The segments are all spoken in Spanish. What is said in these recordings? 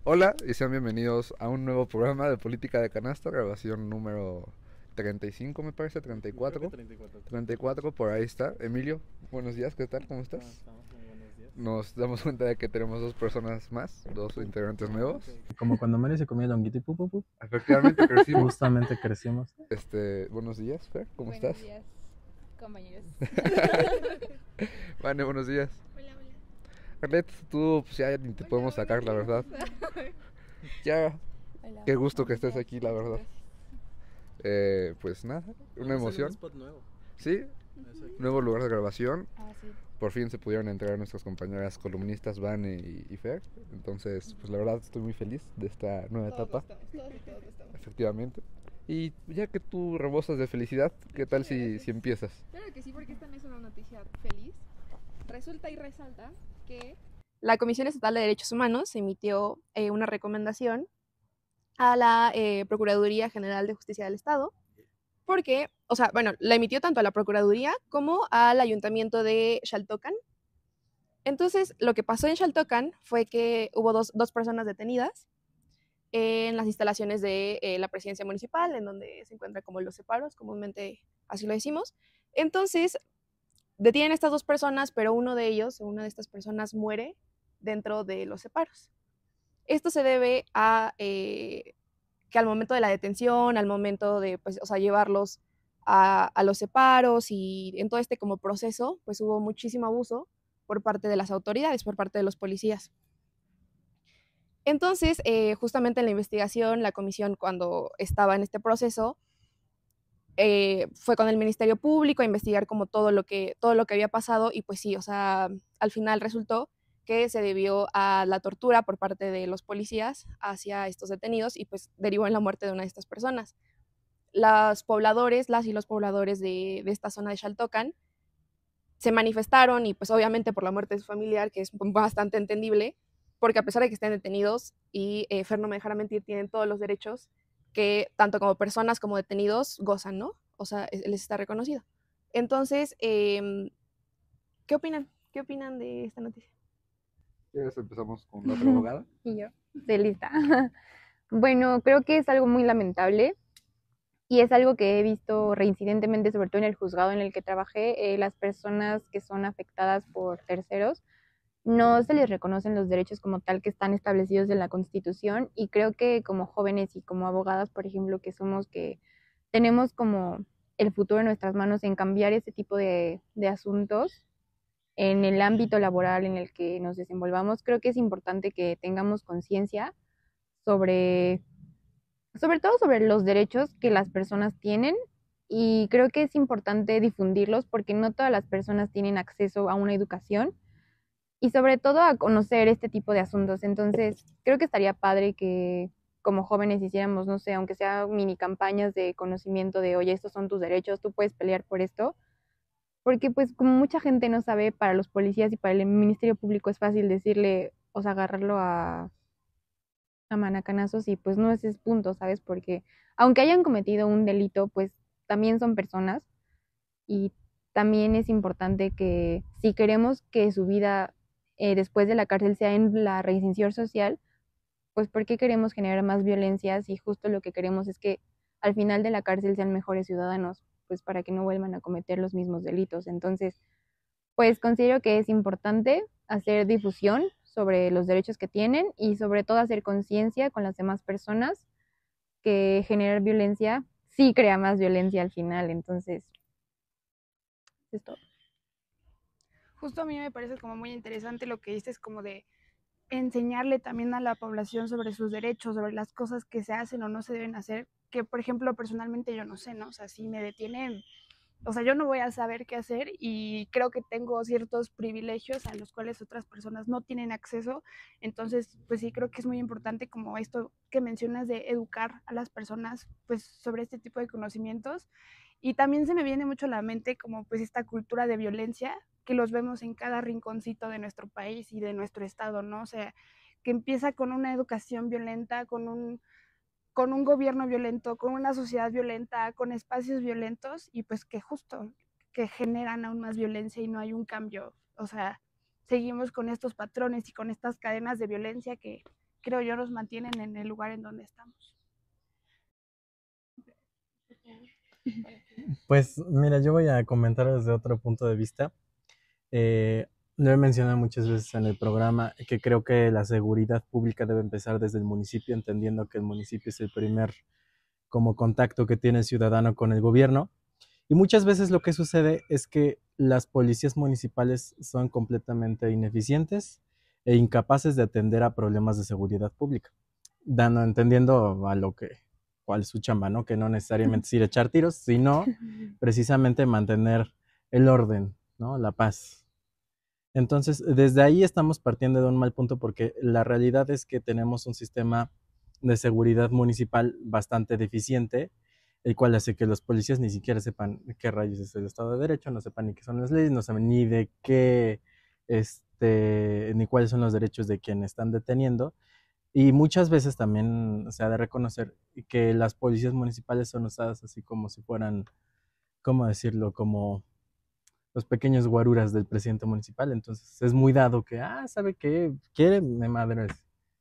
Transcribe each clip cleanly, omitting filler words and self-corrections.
Hola y sean bienvenidos a un nuevo programa de Política de Canasta, grabación número 35 me parece, Creo que 34. 34. 34, por ahí está. Emilio, buenos días, ¿qué tal? ¿Cómo ¿Cómo estás? estamos? Muy buenos días. Nos damos cuenta de que tenemos dos personas más, dos integrantes nuevos. Como cuando Mary se comía longuito y pup. Efectivamente crecimos. Justamente crecimos. Buenos días, Fer, ¿cómo Buenos estás? días, compañeros. Vane, buenos días. Hola, hola. Arlet, tú pues ya ni te podemos sacar, la verdad. Ya, Hola. qué gusto que Buenos estés días, aquí, la muchas verdad. gracias. Pues nada, una Vamos a hacer un emoción. spot nuevo. Sí, Exacto. nuevo lugar de grabación. Ah, sí. Por fin se pudieron entregar nuestras compañeras columnistas Vane y Fer. Entonces, pues la verdad estoy muy feliz de esta nueva etapa, Todos lo estamos. efectivamente. Y ya que tú rebosas de felicidad, ¿qué tal si empiezas? Claro que sí, porque esta no es una noticia feliz. Resulta y resalta que la Comisión Estatal de Derechos Humanos emitió una recomendación a la Procuraduría General de Justicia del Estado, porque, o sea, bueno, la emitió tanto a la Procuraduría como al Ayuntamiento de Xaltocan. Entonces, lo que pasó en Xaltocan fue que hubo dos personas detenidas en las instalaciones de la presidencia municipal, en donde se encuentran como los separos, comúnmente así lo decimos. Entonces, detienen a estas dos personas, pero uno de ellos, o una de estas personas, muere dentro de los separos. Esto se debe a que al momento de la detención, al momento de, pues, o sea, llevarlos a los separos y en todo este como proceso, pues hubo muchísimo abuso por parte de las autoridades, por parte de los policías. Entonces, justamente en la investigación, la comisión cuando estaba en este proceso, fue con el Ministerio Público a investigar como todo lo que había pasado y pues sí, o sea, al final resultó que se debió a la tortura por parte de los policías hacia estos detenidos y pues derivó en la muerte de una de estas personas. Las y los pobladores de esta zona de Xaltocan se manifestaron y pues obviamente por la muerte de su familiar, que es bastante entendible, porque a pesar de que estén detenidos y Fer no me dejará mentir, tienen todos los derechos que tanto como personas como detenidos gozan, ¿no? O sea, les está reconocido. Entonces, ¿qué opinan? ¿Qué opinan de esta noticia? ¿Quieres empezamos con la otra abogada? Y yo, estoy lista. Bueno, creo que es algo muy lamentable y es algo que he visto reincidentemente, sobre todo en el juzgado en el que trabajé. Las personas que son afectadas por terceros no se les reconocen los derechos como tal que están establecidos en la Constitución, y creo que como jóvenes y como abogadas, por ejemplo, que somos, que tenemos como el futuro en nuestras manos en cambiar ese tipo de asuntos en el ámbito laboral en el que nos desenvolvamos, creo que es importante que tengamos conciencia sobre, sobre todo sobre los derechos que las personas tienen, y creo que es importante difundirlos porque no todas las personas tienen acceso a una educación y sobre todo a conocer este tipo de asuntos. Entonces, creo que estaría padre que como jóvenes hiciéramos, no sé, aunque sea mini campañas de conocimiento de, oye, estos son tus derechos, tú puedes pelear por esto, porque pues como mucha gente no sabe, para los policías y para el Ministerio Público es fácil decirle, o sea, agarrarlo a manacanazos, y pues no es ese punto, ¿sabes? Porque aunque hayan cometido un delito, pues también son personas, y también es importante que si queremos que su vida después de la cárcel sea en la reinserción social, pues ¿por qué queremos generar más violencia si justo lo que queremos es que al final de la cárcel sean mejores ciudadanos, pues para que no vuelvan a cometer los mismos delitos? Entonces, pues considero que es importante hacer difusión sobre los derechos que tienen y sobre todo hacer conciencia con las demás personas, que generar violencia sí crea más violencia al final. Entonces, es todo. Justo a mí me parece como muy interesante lo que dices, como de enseñarle también a la población sobre sus derechos, sobre las cosas que se hacen o no se deben hacer, que por ejemplo personalmente yo no sé, ¿no? O sea, si me detienen, o sea, yo no voy a saber qué hacer y creo que tengo ciertos privilegios a los cuales otras personas no tienen acceso. Entonces, pues sí, creo que es muy importante como esto que mencionas de educar a las personas pues sobre este tipo de conocimientos. Y también se me viene mucho a la mente como pues esta cultura de violencia que los vemos en cada rinconcito de nuestro país y de nuestro estado, ¿no? O sea, que empieza con una educación violenta, con un gobierno violento, con una sociedad violenta, con espacios violentos y pues que justo que generan aún más violencia y no hay un cambio. O sea, seguimos con estos patrones y con estas cadenas de violencia creo yo, nos mantienen en el lugar en donde estamos. Pues mira, yo voy a comentar desde otro punto de vista. Lo he mencionado muchas veces en el programa que creo que la seguridad pública debe empezar desde el municipio, entendiendo que el municipio es el primer como contacto que tiene el ciudadano con el gobierno. Y muchas veces lo que sucede es que las policías municipales son completamente ineficientes e incapaces de atender a problemas de seguridad pública, entendiendo a lo que, cuál es su chamba, ¿no? Que no necesariamente es ir a echar tiros, sino precisamente mantener el orden, ¿no? La paz. Entonces, desde ahí estamos partiendo de un mal punto porque la realidad es que tenemos un sistema de seguridad municipal bastante deficiente, el cual hace que los policías ni siquiera sepan qué rayos es el Estado de Derecho, no sepan ni qué son las leyes, no saben ni de qué, ni cuáles son los derechos de quien están deteniendo. Y muchas veces también se ha de reconocer que las policías municipales son usadas así como si fueran, ¿cómo decirlo? Como los pequeños guaruras del presidente municipal. Entonces es muy dado que, ¿sabe qué? Quiere, me madres.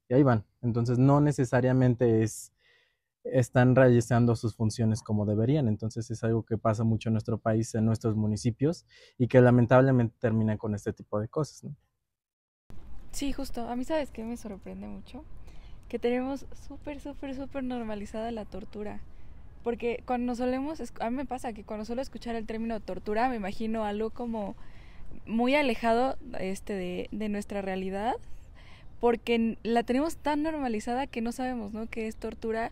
Y ahí van. Entonces no necesariamente están realizando sus funciones como deberían. Entonces es algo que pasa mucho en nuestro país, en nuestros municipios, y que lamentablemente terminan con este tipo de cosas, ¿no? Sí, justo. A mí, ¿sabes qué me sorprende mucho? Que tenemos súper normalizada la tortura. Porque cuando a mí me pasa que cuando suelo escuchar el término tortura, me imagino algo como muy alejado de nuestra realidad, porque la tenemos tan normalizada que no sabemos, ¿no?, qué es tortura,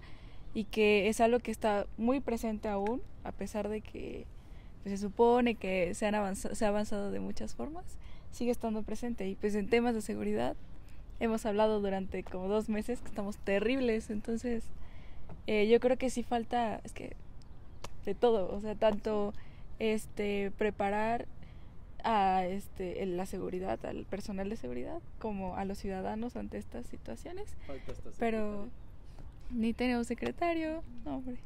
y que es algo que está muy presente aún, a pesar de que pues, se supone que se ha avanzado de muchas formas, sigue estando presente. Y pues en temas de seguridad hemos hablado durante como 2 meses que estamos terribles. Entonces yo creo que sí falta, es que de todo, o sea, tanto preparar a la seguridad, al personal de seguridad, como a los ciudadanos ante estas situaciones. Pero ni tenemos secretario, no, hombre,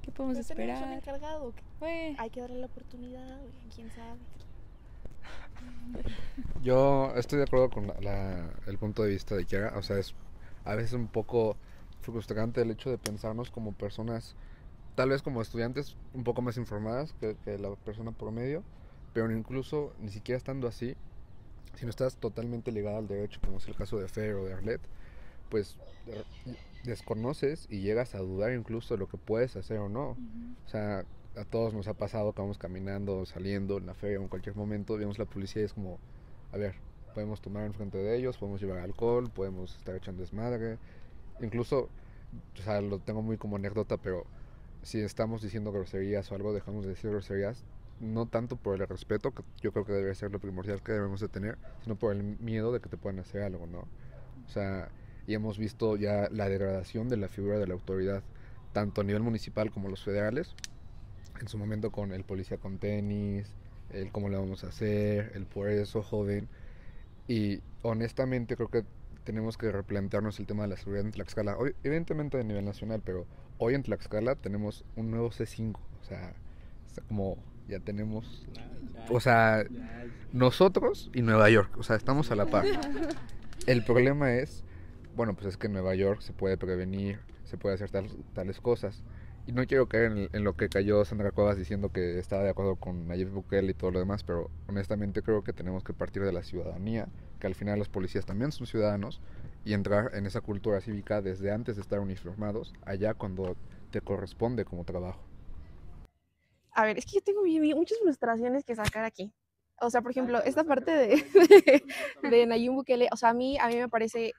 ¿qué podemos esperar? Tenemos un encargado, Bueno. hay que darle la oportunidad, quién sabe. Yo estoy de acuerdo con el punto de vista de Kiara. O sea, es a veces un poco frustrante el hecho de pensarnos como personas, tal vez como estudiantes un poco más informadas que la persona promedio, pero incluso ni siquiera estando así, si no estás totalmente ligada al derecho, como es el caso de Fer o de Arlette, pues desconoces y llegas a dudar incluso de lo que puedes hacer o no. O sea, a todos nos ha pasado que vamos caminando, saliendo en la feria o en cualquier momento, vemos la policía y es como, a ver, podemos tomar enfrente de ellos, podemos llevar alcohol, podemos estar echando desmadre. Incluso, o sea, lo tengo muy como anécdota, pero si estamos diciendo groserías o algo, dejamos de decir groserías, no tanto por el respeto, que yo creo que debe ser lo primordial que debemos de tener, sino por el miedo de que te puedan hacer algo, ¿no? O sea, y hemos visto ya la degradación de la figura de la autoridad, tanto a nivel municipal como los federales, en su momento con el policía con tenis, el cómo le vamos a hacer, el por eso joven. Y honestamente creo que tenemos que replantearnos el tema de la seguridad en Tlaxcala, hoy, evidentemente a nivel nacional, pero hoy en Tlaxcala tenemos un nuevo C5, o sea, como ya tenemos, o sea, nosotros y Nueva York, o sea, estamos a la par. El problema es, bueno, pues es que en Nueva York se puede prevenir, se puede hacer tales cosas. Y no quiero caer en lo que cayó Sandra Cuevas diciendo que estaba de acuerdo con Nayib Bukele y todo lo demás, pero honestamente creo que tenemos que partir de la ciudadanía, que al final los policías también son ciudadanos, y entrar en esa cultura cívica desde antes de estar uniformados, allá cuando te corresponde como trabajo. A ver, es que yo tengo muchas frustraciones que sacar aquí. O sea, por ejemplo, esta parte de Nayib Bukele, o sea, a mí me parece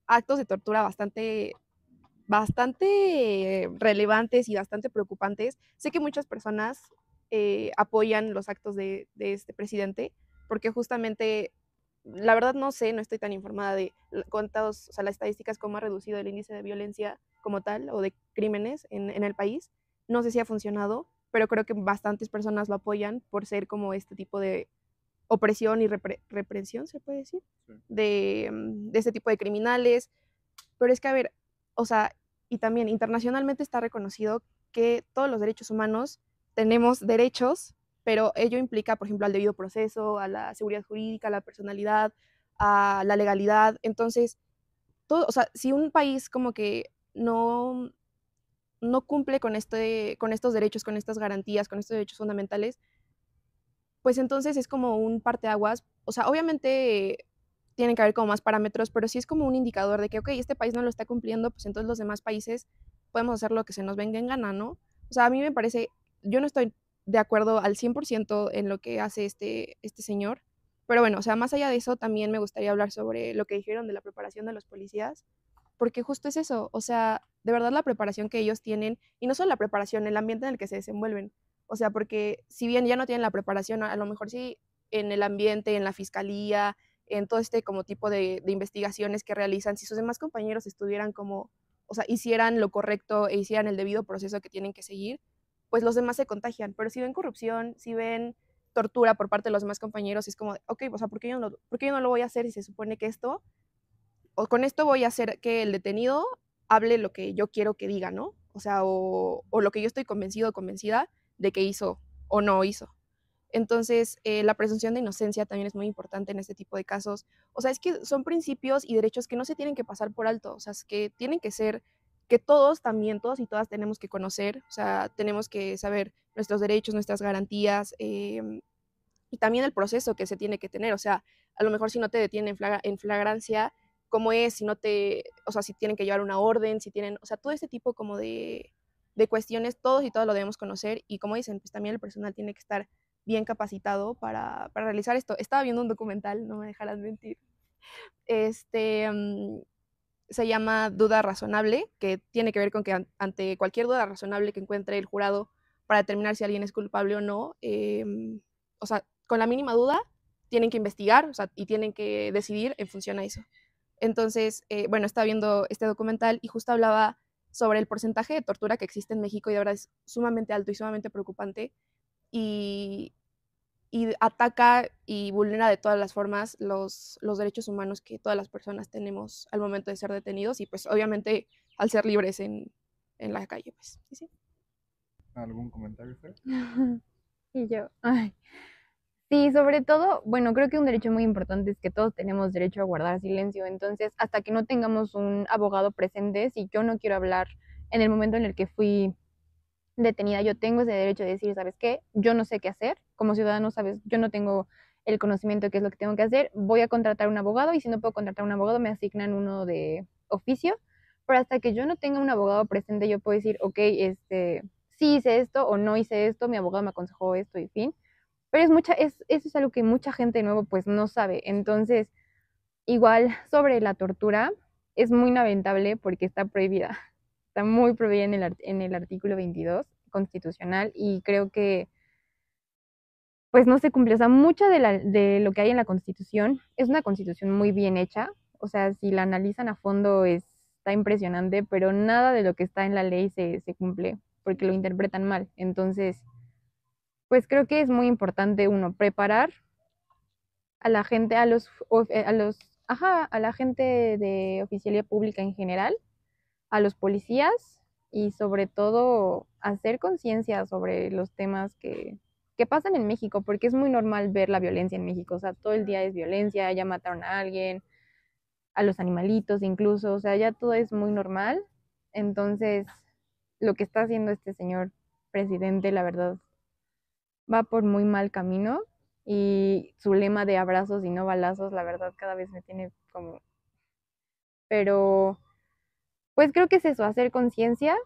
actos de tortura bastante relevantes y bastante preocupantes. Sé que muchas personas apoyan los actos de este presidente, porque justamente, la verdad no sé, no estoy tan informada de cuántos, o sea, las estadísticas, cómo ha reducido el índice de violencia como tal, o de crímenes en el país. No sé si ha funcionado, pero creo que bastantes personas lo apoyan por ser como este tipo de opresión y represión, se puede decir, sí, de este tipo de criminales. Pero es que, a ver, o sea, y también internacionalmente está reconocido que todos los derechos humanos tenemos derechos, pero ello implica, por ejemplo, al debido proceso, a la seguridad jurídica, a la personalidad, a la legalidad. Entonces, todo, o sea, si un país como que no cumple con estos derechos, con estas garantías, con estos derechos fundamentales, pues entonces es como un parteaguas. O sea, obviamente tienen que haber como más parámetros, pero sí es como un indicador de que, ok, este país no lo está cumpliendo, pues entonces los demás países podemos hacer lo que se nos venga en gana, ¿no? O sea, a mí me parece, yo no estoy de acuerdo al 100% en lo que hace este señor, pero bueno, o sea, más allá de eso, también me gustaría hablar sobre lo que dijeron de la preparación de los policías, porque justo es eso, o sea, de verdad la preparación que ellos tienen, y no solo la preparación, el ambiente en el que se desenvuelven, o sea, porque si bien ya no tienen la preparación, a lo mejor sí en el ambiente, en la fiscalía, en todo este como tipo de investigaciones que realizan, si sus demás compañeros estuvieran como, o sea, hicieran lo correcto e hicieran el debido proceso que tienen que seguir, pues los demás se contagian. Pero si ven corrupción, si ven tortura por parte de los demás compañeros, es como, ok, o sea, por qué yo no lo voy a hacer si se supone que esto, o con esto voy a hacer que el detenido hable lo que yo quiero que diga, ¿no? O sea, o lo que yo estoy convencido o convencida de que hizo o no hizo. Entonces, la presunción de inocencia también es muy importante en este tipo de casos. O sea, es que son principios y derechos que no se tienen que pasar por alto, o sea, es que tienen que ser, que todos también, todos y todas tenemos que conocer, o sea, tenemos que saber nuestros derechos, nuestras garantías, y también el proceso que se tiene que tener, o sea, a lo mejor si no te detienen en flagrancia, cómo es, si no te, o sea, si tienen que llevar una orden, si tienen, o sea, todo este tipo como de cuestiones, todos y todas lo debemos conocer, y como dicen, pues también el personal tiene que estar bien capacitado para realizar esto. Estaba viendo un documental, no me dejarás mentir, este, se llama Duda Razonable, que tiene que ver con que ante cualquier duda razonable que encuentre el jurado para determinar si alguien es culpable o no, o sea, con la mínima duda, tienen que investigar, o sea, y tienen que decidir en función a eso. Entonces, bueno, estaba viendo este documental y justo hablaba sobre el porcentaje de tortura que existe en México y de verdad es sumamente alto y sumamente preocupante y, y ataca y vulnera de todas las formas los derechos humanos que todas las personas tenemos al momento de ser detenidos y pues obviamente al ser libres en la calle, pues sí, sí. ¿Algún comentario, Fer? Y yo, ay. Sí, sobre todo, bueno, creo que un derecho muy importante es que todos tenemos derecho a guardar silencio. Entonces, hasta que no tengamos un abogado presente, si yo no quiero hablar en el momento en el que fui detenida, yo tengo ese derecho de decir, ¿sabes qué? Yo no sé qué hacer. Como ciudadano, ¿sabes? Yo no tengo el conocimiento de qué es lo que tengo que hacer. Voy a contratar un abogado y si no puedo contratar un abogado, me asignan uno de oficio. Pero hasta que yo no tenga un abogado presente, yo puedo decir, ok, sí hice esto o no hice esto, mi abogado me aconsejó esto y fin. Pero eso es algo que mucha gente de nuevo pues no sabe. Entonces, igual sobre la tortura, es muy lamentable porque está prohibida. Está muy prohibida en el artículo 22 constitucional y creo que pues no se cumple. O sea, mucho de lo que hay en la constitución es una constitución muy bien hecha. O sea, si la analizan a fondo está impresionante, pero nada de lo que está en la ley se cumple porque lo interpretan mal. Entonces, pues creo que es muy importante uno preparar a la gente, a la gente de oficialía pública en general, a los policías y sobre todo hacer conciencia sobre los temas que pasan en México, porque es muy normal ver la violencia en México, o sea, todo el día es violencia, ya mataron a alguien, a los animalitos incluso, o sea, ya todo es muy normal. Entonces, lo que está haciendo este señor presidente, la verdad, va por muy mal camino y su lema de abrazos y no balazos, la verdad, cada vez me tiene como... Pero, pues creo que es eso, hacer conciencia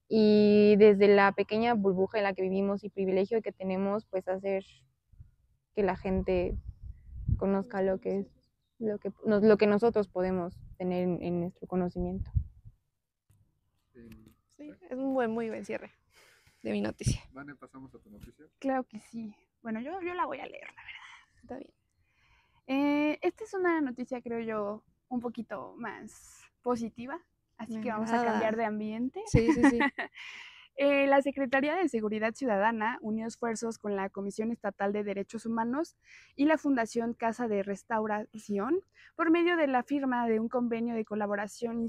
y desde la pequeña burbuja en la que vivimos y privilegio que tenemos, pues hacer que la gente conozca lo que es, lo que nosotros podemos tener en nuestro conocimiento. Sí, es un muy buen cierre de mi noticia. Vane, pasamos a tu noticia. Claro que sí. Bueno, yo la voy a leer, la verdad. Está bien. Esta es una noticia, creo yo, un poquito más positiva, así Me que vamos a agrada. cambiar de ambiente. Sí, sí, sí. La Secretaría de Seguridad Ciudadana unió esfuerzos con la Comisión Estatal de Derechos Humanos y la Fundación Casa de Restauración por medio de la firma de un convenio de colaboración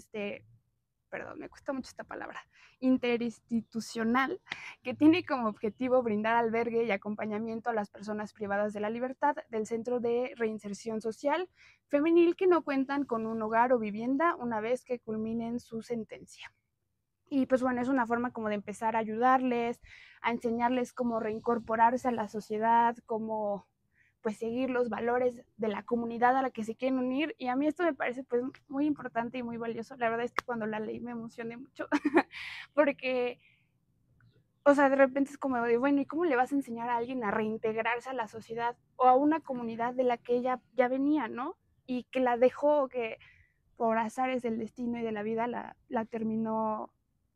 perdón, me cuesta mucho esta palabra, interinstitucional, que tiene como objetivo brindar albergue y acompañamiento a las personas privadas de la libertad del Centro de Reinserción Social Femenil que no cuentan con un hogar o vivienda una vez que culminen su sentencia. Y pues bueno, es una forma como de empezar a ayudarles, a enseñarles cómo reincorporarse a la sociedad, cómo pues seguir los valores de la comunidad a la que se quieren unir. Y a mí esto me parece pues muy importante y muy valioso. La verdad es que cuando la leí me emocioné mucho porque, o sea, de repente es como de, bueno, ¿y cómo le vas a enseñar a alguien a reintegrarse a la sociedad o a una comunidad de la que ella ya venía, ¿no? Y que la dejó, que por azares del destino y de la vida la terminó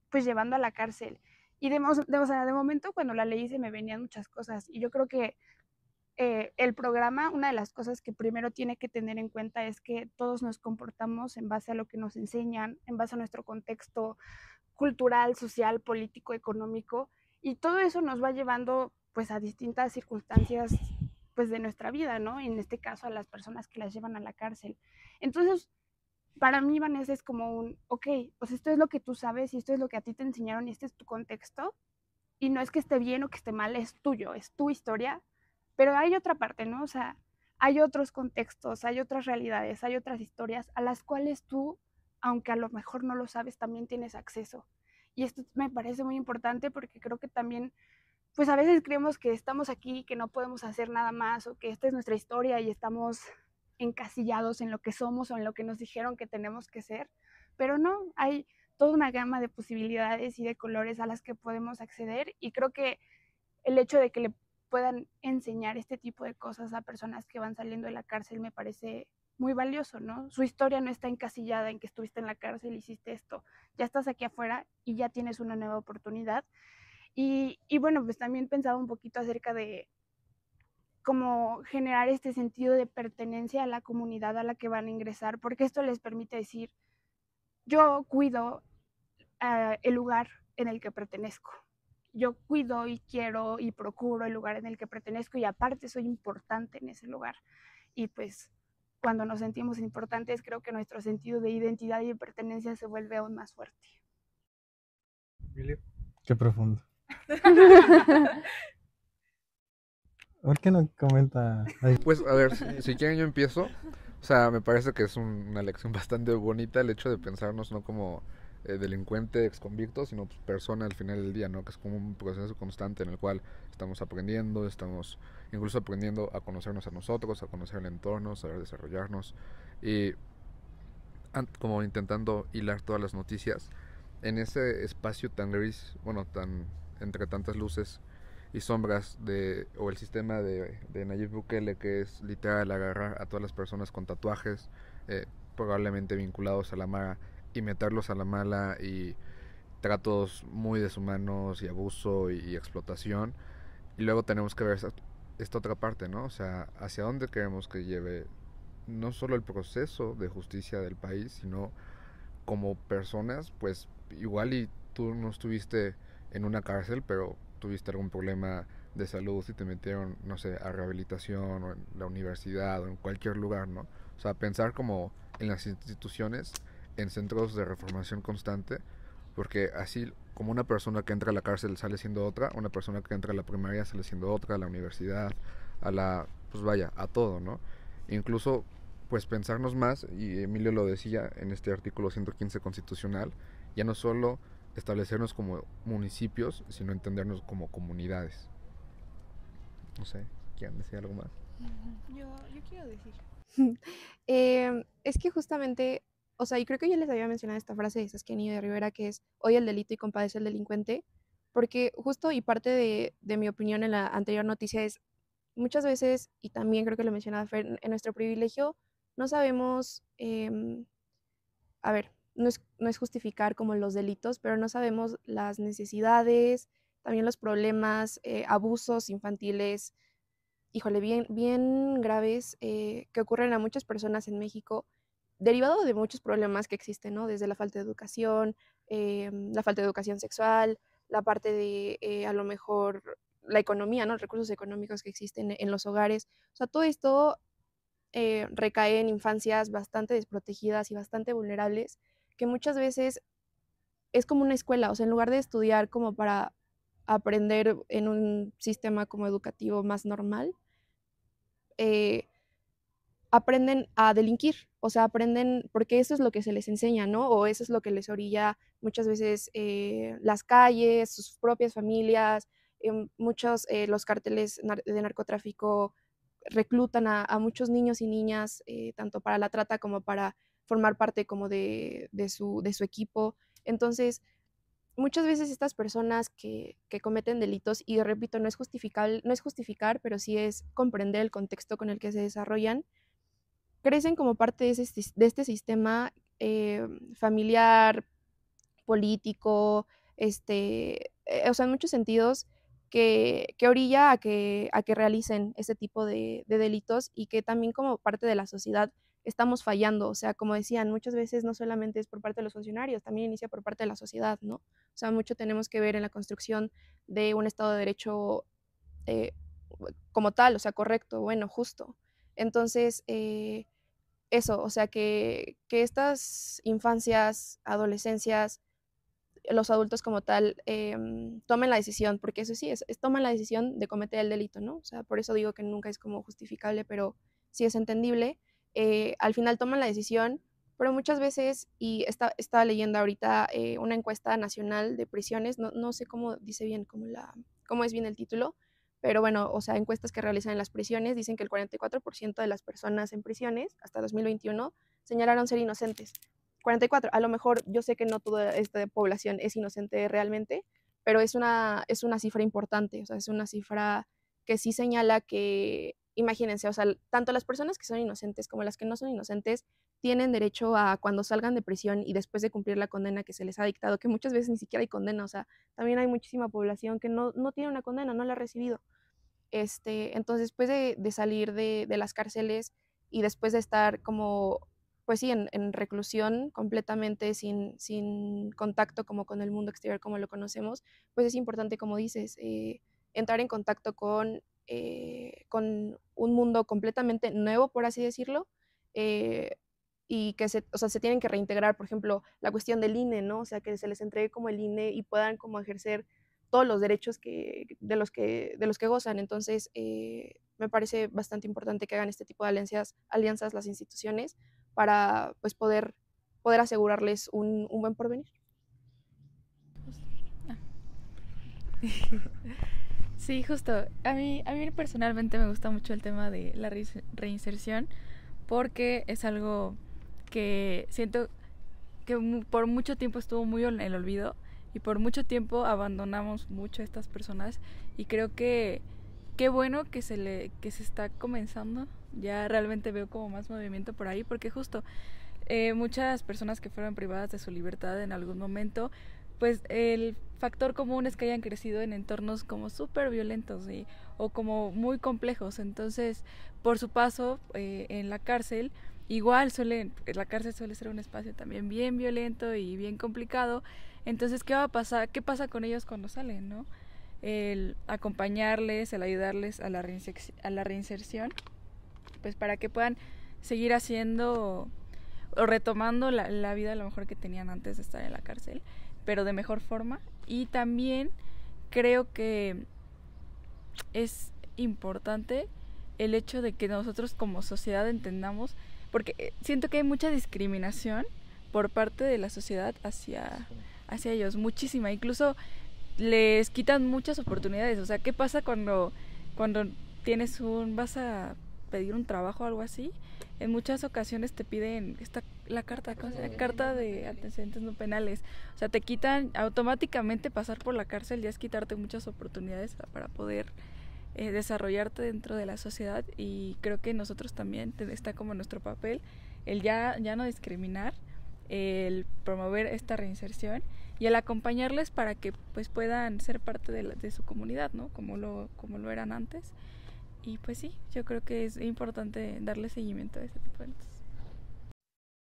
pues llevando a la cárcel. Y o sea, de momento cuando la leí se me venían muchas cosas. Y yo creo que el programa, una de las cosas que primero tiene que tener en cuenta es que todos nos comportamos en base a lo que nos enseñan, en base a nuestro contexto cultural, social, político, económico, y todo eso nos va llevando pues a distintas circunstancias pues de nuestra vida, ¿no? En este caso a las personas que las llevan a la cárcel. Entonces, para mí, Vanessa, es como un, ok, pues esto es lo que tú sabes y esto es lo que a ti te enseñaron y este es tu contexto, y no es que esté bien o que esté mal, es tuyo, es tu historia, pero hay otra parte, ¿no? O sea, hay otros contextos, hay otras realidades, hay otras historias a las cuales tú, aunque a lo mejor no lo sabes, también tienes acceso. Y esto me parece muy importante porque creo que también, pues a veces creemos que estamos aquí, que no podemos hacer nada más o que esta es nuestra historia y estamos encasillados en lo que somos o en lo que nos dijeron que tenemos que ser, pero no, hay toda una gama de posibilidades y de colores a las que podemos acceder y creo que el hecho de que le puedan enseñar este tipo de cosas a personas que van saliendo de la cárcel me parece muy valioso, ¿no? Su historia no está encasillada en que estuviste en la cárcel y hiciste esto, ya estás aquí afuera y ya tienes una nueva oportunidad. Y bueno, pues también pensaba un poquito acerca de cómo generar este sentido de pertenencia a la comunidad a la que van a ingresar, porque esto les permite decir, yo cuido el lugar en el que pertenezco. Yo cuido y quiero y procuro el lugar en el que pertenezco y aparte soy importante en ese lugar. Y pues cuando nos sentimos importantes, creo que nuestro sentido de identidad y de pertenencia se vuelve aún más fuerte. Emilio. Qué profundo. ¿Por qué no comenta? Ay, Pues a ver, si quieren yo empiezo. O sea, me parece que es una lección bastante bonita el hecho de pensarnos no como delincuente, exconvicto, sino pues, persona al final del día, ¿no? Que es como un proceso constante en el cual estamos aprendiendo, estamos incluso aprendiendo a conocernos a nosotros, a conocer el entorno, saber desarrollarnos y como intentando hilar todas las noticias en ese espacio tan gris, bueno, tan entre tantas luces y sombras o el sistema de Nayib Bukele, que es literal agarrar a todas las personas con tatuajes probablemente vinculados a la mala y meterlos a la mala y tratos muy deshumanos y abuso y explotación. Y luego tenemos que ver esta otra parte, ¿no? O sea, hacia dónde queremos que lleve no solo el proceso de justicia del país, sino como personas, pues igual y tú no estuviste en una cárcel, pero tuviste algún problema de salud y te metieron, no sé, a rehabilitación o en la universidad o en cualquier lugar, ¿no? O sea, pensar como en las instituciones, en centros de reformación constante, porque así como una persona que entra a la cárcel sale siendo otra, una persona que entra a la primaria sale siendo otra, a la universidad, a la, pues vaya, a todo, ¿no? Incluso pues pensarnos más, y Emilio lo decía en este artículo 115 constitucional, ya no solo establecernos como municipios, sino entendernos como comunidades. No sé, ¿quieren decir algo más? Yo quiero decir. Es que justamente, o sea, y creo que yo les había mencionado esta frase de Saskia Niño de Rivera, que es odia el delito y compadece al delincuente, porque justo y parte de mi opinión en la anterior noticia es, muchas veces, y también creo que lo mencionaba Fer, en nuestro privilegio no sabemos, a ver, no es justificar como los delitos, pero no sabemos las necesidades, también los problemas, abusos infantiles, híjole, bien graves que ocurren a muchas personas en México, derivado de muchos problemas que existen, ¿no? Desde la falta de educación, la falta de educación sexual, la parte de a lo mejor la economía, ¿no? Los recursos económicos que existen en los hogares. O sea, todo esto recae en infancias bastante desprotegidas y bastante vulnerables, que muchas veces es como una escuela, o sea, en lugar de estudiar como para aprender en un sistema como educativo más normal, eh, aprenden a delinquir, o sea, aprenden, porque eso es lo que se les enseña, ¿no? O eso es lo que les orilla muchas veces las calles, sus propias familias, muchos, los cárteles de narcotráfico reclutan a muchos niños y niñas, tanto para la trata como para formar parte como de su equipo. Entonces, muchas veces estas personas que cometen delitos, y repito, no es no es justificar, pero sí es comprender el contexto con el que se desarrollan, crecen como parte de este sistema familiar, político, o sea, en muchos sentidos, que orilla a que realicen ese tipo de delitos, y que también como parte de la sociedad estamos fallando. O sea, como decían, muchas veces no solamente es por parte de los funcionarios, también inicia por parte de la sociedad, ¿no? O sea, mucho tenemos que ver en la construcción de un Estado de Derecho eh, como tal, o sea, correcto, bueno, justo. Entonces, eso, o sea, que estas infancias, adolescencias, los adultos como tal, tomen la decisión, porque eso sí, toman la decisión de cometer el delito, ¿no? O sea, por eso digo que nunca es como justificable, pero sí es entendible. Al final toman la decisión, pero muchas veces, y estaba leyendo ahorita una encuesta nacional de prisiones, no sé cómo dice bien, cómo es bien el título, pero bueno, o sea, encuestas que realizan en las prisiones dicen que el 44% de las personas en prisiones hasta 2021 señalaron ser inocentes. 44, a lo mejor yo sé que no toda esta población es inocente realmente, pero es una cifra importante, o sea, es una cifra que sí señala que, imagínense, o sea, tanto las personas que son inocentes como las que no son inocentes tienen derecho a, cuando salgan de prisión y después de cumplir la condena que se les ha dictado, que muchas veces ni siquiera hay condena, o sea, también hay muchísima población que no tiene una condena, no la ha recibido. Entonces, después de salir de las cárceles y después de estar como, pues sí, en reclusión completamente sin contacto como con el mundo exterior como lo conocemos, pues es importante, como dices, entrar en contacto con un mundo completamente nuevo, por así decirlo, y que o sea, se tienen que reintegrar, por ejemplo, la cuestión del INE, ¿no? O sea, que se les entregue como el INE y puedan como ejercer todos los derechos de los que gozan. Entonces, me parece bastante importante que hagan este tipo de alianzas las instituciones para pues, poder asegurarles un buen porvenir. Sí, justo. A mí personalmente me gusta mucho el tema de la reinserción, porque es algo que siento que por mucho tiempo estuvo muy en el olvido, y por mucho tiempo abandonamos mucho a estas personas, y creo que qué bueno que se está comenzando. Ya realmente veo como más movimiento por ahí, porque justo muchas personas que fueron privadas de su libertad en algún momento, pues el factor común es que hayan crecido en entornos como súper violentos o como muy complejos. Entonces, por su paso en la cárcel, igual la cárcel suele ser un espacio también bien violento y bien complicado. Entonces, ¿qué va a pasar? ¿Qué pasa con ellos cuando salen, no? El acompañarles, el ayudarles a la reinserción, pues para que puedan seguir haciendo o retomando la vida a lo mejor que tenían antes de estar en la cárcel, pero de mejor forma. Y también creo que es importante el hecho de que nosotros como sociedad entendamos, porque siento que hay mucha discriminación por parte de la sociedad hacia ellos, muchísima, incluso les quitan muchas oportunidades. O sea, ¿qué pasa cuando vas a pedir un trabajo o algo así? En muchas ocasiones te piden la carta de antecedentes no penales. O sea, te quitan automáticamente. Pasar por la cárcel ya es quitarte muchas oportunidades para poder desarrollarte dentro de la sociedad. Y creo que nosotros también está como nuestro papel el ya no discriminar, el promover esta reinserción y el acompañarles para que pues puedan ser parte de su comunidad, ¿no? Como lo eran antes. Y pues sí, yo creo que es importante darle seguimiento a este tipo de cosas.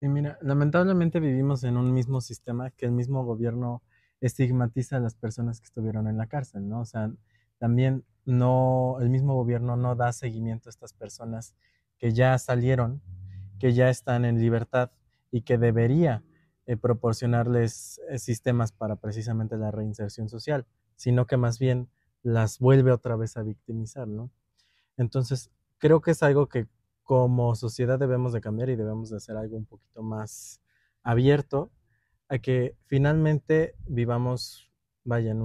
Y mira, lamentablemente vivimos en un mismo sistema que el mismo gobierno estigmatiza a las personas que estuvieron en la cárcel, ¿no? O sea, también el mismo gobierno no da seguimiento a estas personas que ya salieron, que ya están en libertad y que debería proporcionarles sistemas para precisamente la reinserción social, sino que más bien las vuelve otra vez a victimizar, ¿no? Entonces, creo que es algo que como sociedad debemos de cambiar y debemos de hacer algo un poquito más abierto a que finalmente vivamos, vaya,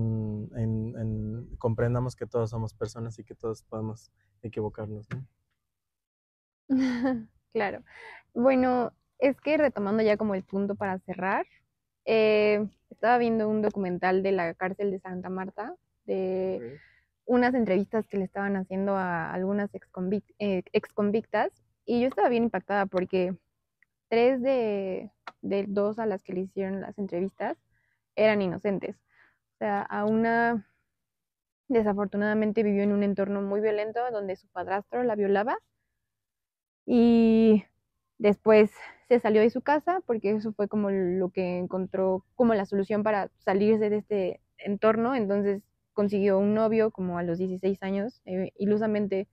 comprendamos que todos somos personas y que todos podemos equivocarnos, ¿no? Claro. Bueno, es que retomando ya como el punto para cerrar, estaba viendo un documental de la cárcel de Santa Marta, de unas entrevistas que le estaban haciendo a algunas exconvictas, y yo estaba bien impactada porque 3 de 2 a las que le hicieron las entrevistas eran inocentes. O sea, a una desafortunadamente vivió en un entorno muy violento donde su padrastro la violaba y después se salió de su casa porque eso fue como lo que encontró como la solución para salirse de este entorno. Entonces consiguió un novio como a los 16 años, ilusamente.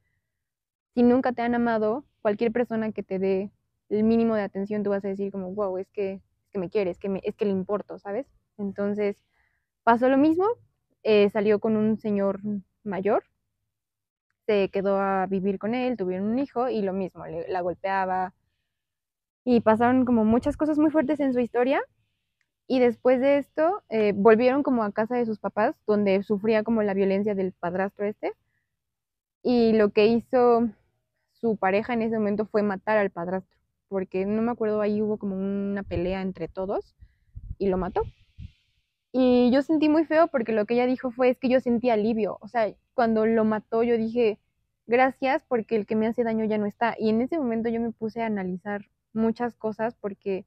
Si nunca te han amado, cualquier persona que te dé el mínimo de atención, tú vas a decir como, wow, es que me quiere, es que le importo, ¿sabes? Entonces pasó lo mismo, salió con un señor mayor, se quedó a vivir con él, tuvieron un hijo y lo mismo, la golpeaba y pasaron como muchas cosas muy fuertes en su historia. Y después de esto, volvieron como a casa de sus papás, donde sufría como la violencia del padrastro este. Y lo que hizo su pareja en ese momento fue matar al padrastro, porque no me acuerdo, ahí hubo como una pelea entre todos y lo mató. Y yo sentí muy feo porque lo que ella dijo fue, es que yo sentí alivio. O sea, cuando lo mató yo dije, gracias porque el que me hace daño ya no está. Y en ese momento yo me puse a analizar muchas cosas porque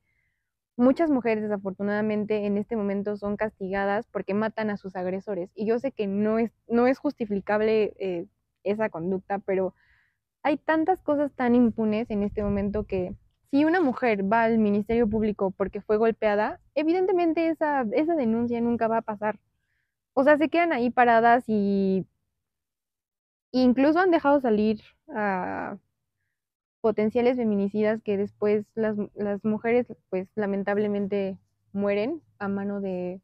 muchas mujeres desafortunadamente en este momento son castigadas porque matan a sus agresores. Y yo sé que no es justificable esa conducta, pero hay tantas cosas tan impunes en este momento que si una mujer va al Ministerio Público porque fue golpeada, evidentemente esa denuncia nunca va a pasar. O sea, se quedan ahí paradas y incluso han dejado salir a potenciales feminicidas que después las mujeres pues lamentablemente mueren a mano de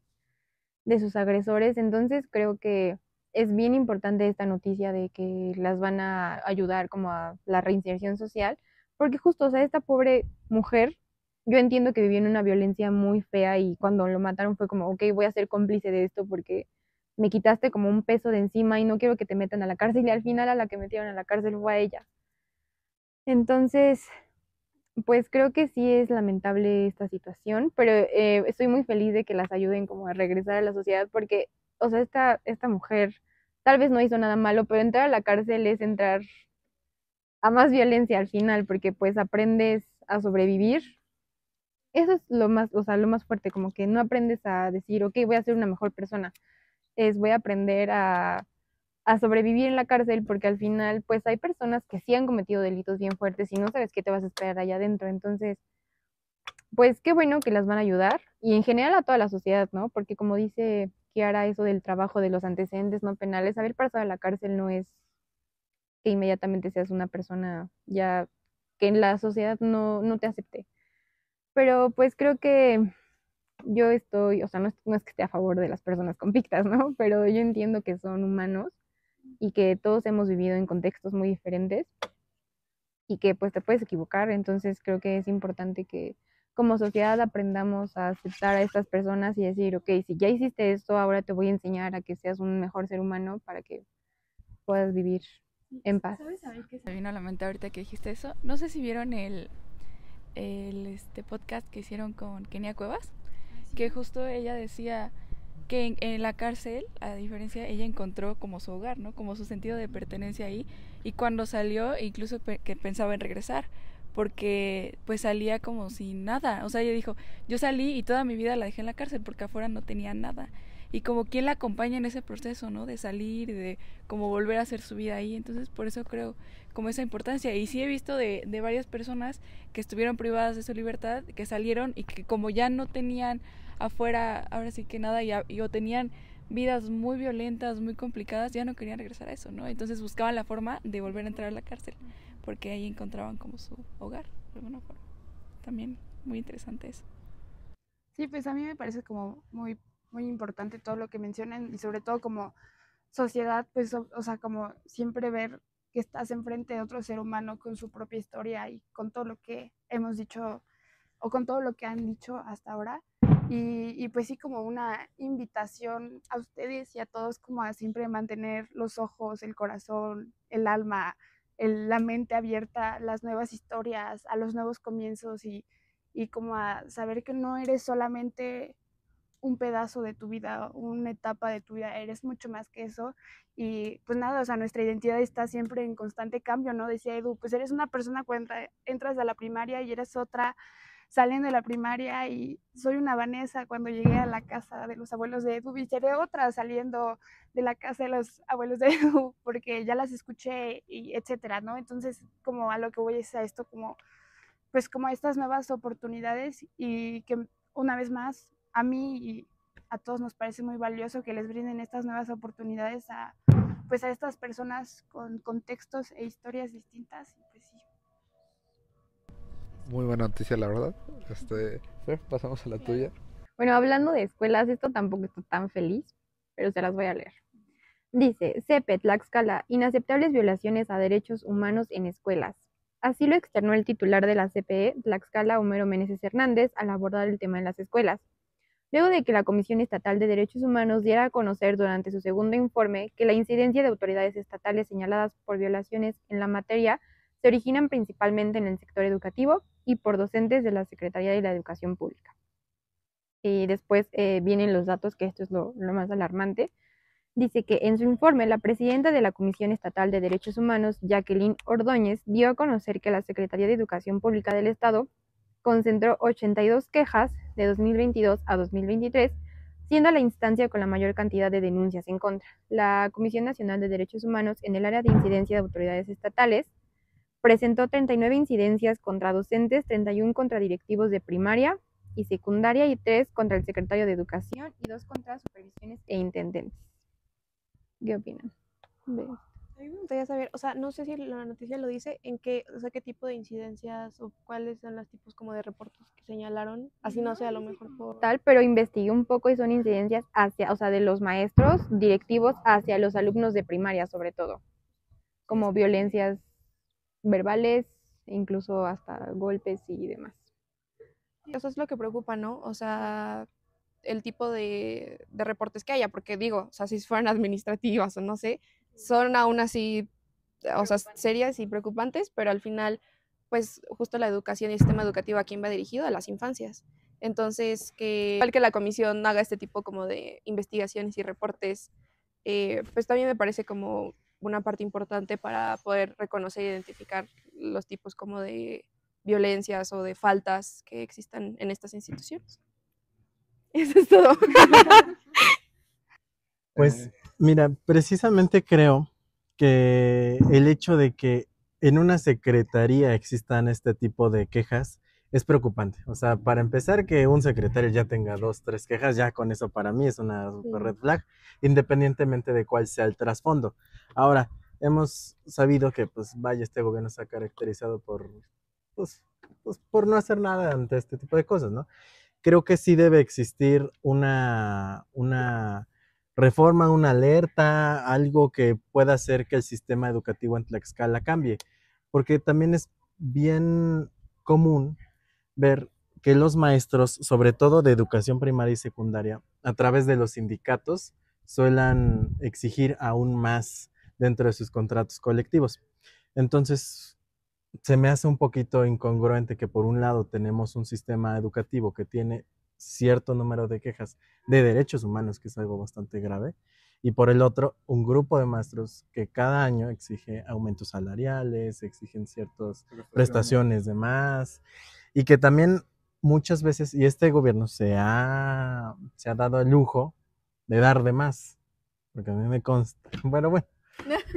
sus agresores. Entonces creo que es bien importante esta noticia de que las van a ayudar como a la reinserción social, porque justo, o sea, esta pobre mujer, yo entiendo que vivió en una violencia muy fea y cuando lo mataron fue como, ok, voy a ser cómplice de esto porque me quitaste como un peso de encima y no quiero que te metan a la cárcel, y al final a la que metieron a la cárcel fue a ella. Entonces, pues creo que sí es lamentable esta situación, pero estoy muy feliz de que las ayuden como a regresar a la sociedad porque, o sea, esta mujer tal vez no hizo nada malo, pero entrar a la cárcel es entrar a más violencia al final porque pues aprendes a sobrevivir. Eso es lo más, o sea, lo más fuerte, como que no aprendes a decir, ok, voy a ser una mejor persona, es voy a aprender a sobrevivir en la cárcel porque al final pues hay personas que sí han cometido delitos bien fuertes y no sabes qué te vas a esperar allá adentro. Entonces, pues qué bueno que las van a ayudar y en general a toda la sociedad, ¿no? Porque como dice Kiara, eso del trabajo de los antecedentes no penales, haber pasado a la cárcel no es que inmediatamente seas una persona ya que en la sociedad no te acepte. Pero pues creo que yo estoy, o sea, no es que esté a favor de las personas convictas, ¿no? Pero yo entiendo que son humanos y que todos hemos vivido en contextos muy diferentes y que pues te puedes equivocar. Entonces creo que es importante que como sociedad aprendamos a aceptar a estas personas y decir, ok, si ya hiciste esto, ahora te voy a enseñar a que seas un mejor ser humano para que puedas vivir en paz. ¿Sabes a mí qué se me vino a la mente ahorita que dijiste eso? No sé si vieron el podcast que hicieron con Kenia Cuevas, que justo ella decía que en la cárcel, a diferencia, ella encontró como su hogar, ¿no? Como su sentido de pertenencia ahí, y cuando salió, incluso que pensaba en regresar, porque pues salía como sin nada. O sea, ella dijo, yo salí y toda mi vida la dejé en la cárcel porque afuera no tenía nada. Y como quién la acompaña en ese proceso, ¿no? De salir, de como volver a hacer su vida ahí. Entonces, por eso creo como esa importancia. Y sí he visto de varias personas que estuvieron privadas de su libertad, que salieron y que como ya no tenían afuera, ahora sí que nada, y o tenían vidas muy violentas, muy complicadas, ya no querían regresar a eso, ¿no? Entonces buscaban la forma de volver a entrar a la cárcel, porque ahí encontraban como su hogar, de alguna forma. También muy interesante eso. Sí, pues a mí me parece como muy, muy importante todo lo que mencionan y sobre todo como sociedad, pues, o sea, como siempre ver que estás enfrente de otro ser humano con su propia historia y con todo lo que hemos dicho o con todo lo que han dicho hasta ahora. Y pues sí, como una invitación a ustedes y a todos como a siempre mantener los ojos, el corazón, el alma, la mente abierta a las nuevas historias, a los nuevos comienzos y como a saber que no eres solamente un pedazo de tu vida, una etapa de tu vida, eres mucho más que eso. Y pues nada, o sea, nuestra identidad está siempre en constante cambio, ¿no? Decía Edu, pues eres una persona cuando entras a la primaria y eres otra saliendo de la primaria y soy una Vanessa cuando llegué a la casa de los abuelos de Edu y seré otra saliendo de la casa de los abuelos de Edu porque ya las escuché y etcétera, ¿no? Entonces, como a lo que voy es a esto, como pues como a estas nuevas oportunidades y que una vez más a mí y a todos nos parece muy valioso que les brinden estas nuevas oportunidades a pues a estas personas con contextos e historias distintas y pues sí. Muy buena noticia, la verdad. Fer, pasamos a la tuya. Bueno, hablando de escuelas, esto tampoco está tan feliz, pero se las voy a leer. Dice, CEPE, Tlaxcala, inaceptables violaciones a derechos humanos en escuelas. Así lo externó el titular de la CPE, Tlaxcala, Homero Meneses Hernández, al abordar el tema en las escuelas. Luego de que la Comisión Estatal de Derechos Humanos diera a conocer durante su segundo informe que la incidencia de autoridades estatales señaladas por violaciones en la materia se originan principalmente en el sector educativo y por docentes de la Secretaría de la Educación Pública. Y después vienen los datos, que esto es lo más alarmante. Dice que en su informe la presidenta de la Comisión Estatal de Derechos Humanos, Jacqueline Ordóñez, dio a conocer que la Secretaría de Educación Pública del Estado concentró 82 quejas de 2022 a 2023, siendo la instancia con la mayor cantidad de denuncias en contra. La Comisión Nacional de Derechos Humanos en el área de incidencia de autoridades estatales presentó 39 incidencias contra docentes, 31 contra directivos de primaria y secundaria y 3 contra el secretario de Educación y 2 contra supervisiones e intendentes. ¿Qué opinan? A mí me gustaría saber, o sea, no sé si la noticia lo dice, en qué, o sea, qué tipo de incidencias o cuáles son los tipos como de reportes que señalaron, así no sé, a lo mejor por... Tal, pero investigué un poco y son incidencias hacia, o sea, de los maestros directivos hacia los alumnos de primaria, sobre todo, como violencias verbales, incluso hasta golpes y demás. Eso es lo que preocupa, ¿no? O sea, el tipo de reportes que haya, porque digo, o sea, si fueran administrativas o no sé, son aún así, o sea, serias y preocupantes, pero al final, pues justo la educación y el sistema educativo a quién va dirigido, a las infancias. Entonces, que igual que la comisión haga este tipo como de investigaciones y reportes, pues también me parece como una parte importante para poder reconocer e identificar los tipos como de violencias o de faltas que existan en estas instituciones. Eso es todo. Pues mira, precisamente creo que el hecho de que en una secretaría existan este tipo de quejas es preocupante. O sea, para empezar, que un secretario ya tenga 2, 3 quejas, ya con eso para mí es una super red flag, independientemente de cuál sea el trasfondo. Ahora, hemos sabido que, pues, vaya, este gobierno se ha caracterizado pues, por no hacer nada ante este tipo de cosas, ¿no? Creo que sí debe existir una reforma, una alerta, algo que pueda hacer que el sistema educativo en Tlaxcala cambie, porque también es bien común ver que los maestros, sobre todo de educación primaria y secundaria, a través de los sindicatos, suelan exigir aún más dentro de sus contratos colectivos. Entonces, se me hace un poquito incongruente que por un lado tenemos un sistema educativo que tiene cierto número de quejas de derechos humanos, que es algo bastante grave, y por el otro, un grupo de maestros que cada año exige aumentos salariales, exigen ciertas prestaciones de más, y que también muchas veces, y este gobierno se ha dado el lujo de dar de más, porque a mí me consta, bueno,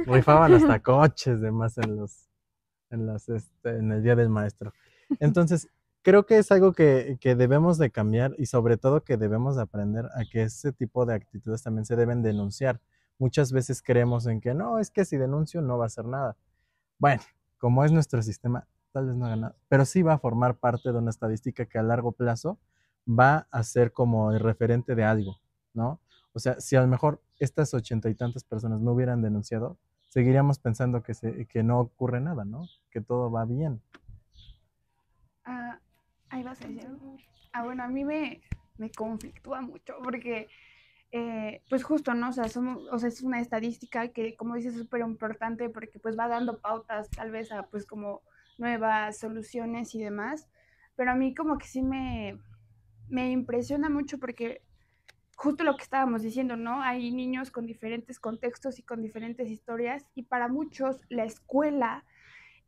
rifaban hasta coches de más en el Día del Maestro. Entonces, creo que es algo que debemos de cambiar y sobre todo que debemos de aprender a que ese tipo de actitudes también se deben denunciar. Muchas veces creemos en que no, es que si denuncio no va a hacer nada. Bueno, como es nuestro sistema, tal vez no haga nada, pero sí va a formar parte de una estadística que a largo plazo va a ser como el referente de algo, ¿no? O sea, si a lo mejor estas 80 y tantas personas no hubieran denunciado, seguiríamos pensando que no ocurre nada, ¿no? Que todo va bien. Ah, ahí vas a decir algo. Bueno, a mí me conflictúa mucho porque, pues justo, ¿no? O sea, es una estadística que, como dices, es súper importante porque pues va dando pautas tal vez a pues como nuevas soluciones y demás. Pero a mí como que sí me impresiona mucho porque justo lo que estábamos diciendo, ¿no? Hay niños con diferentes contextos y con diferentes historias y para muchos la escuela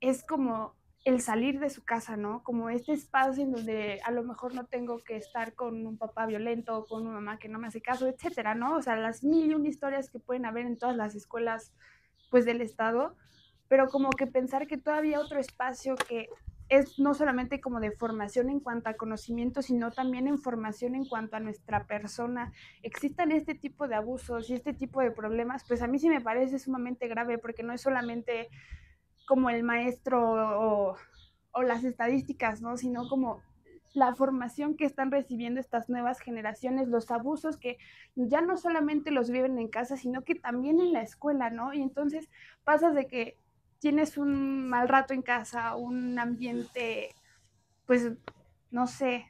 es como el salir de su casa, ¿no? Como este espacio en donde a lo mejor no tengo que estar con un papá violento, con una mamá que no me hace caso, etcétera, ¿no? O sea, las mil y una historias que pueden haber en todas las escuelas, pues, del estado, pero como que pensar que todavía otro espacio que es no solamente como de formación en cuanto a conocimiento, sino también en formación en cuanto a nuestra persona, existan este tipo de abusos y este tipo de problemas, pues a mí sí me parece sumamente grave, porque no es solamente como el maestro o las estadísticas, ¿no? Sino como la formación que están recibiendo estas nuevas generaciones, los abusos que ya no solamente los viven en casa, sino que también en la escuela, ¿no? Y entonces pasas de que tienes un mal rato en casa, un ambiente, pues, no sé,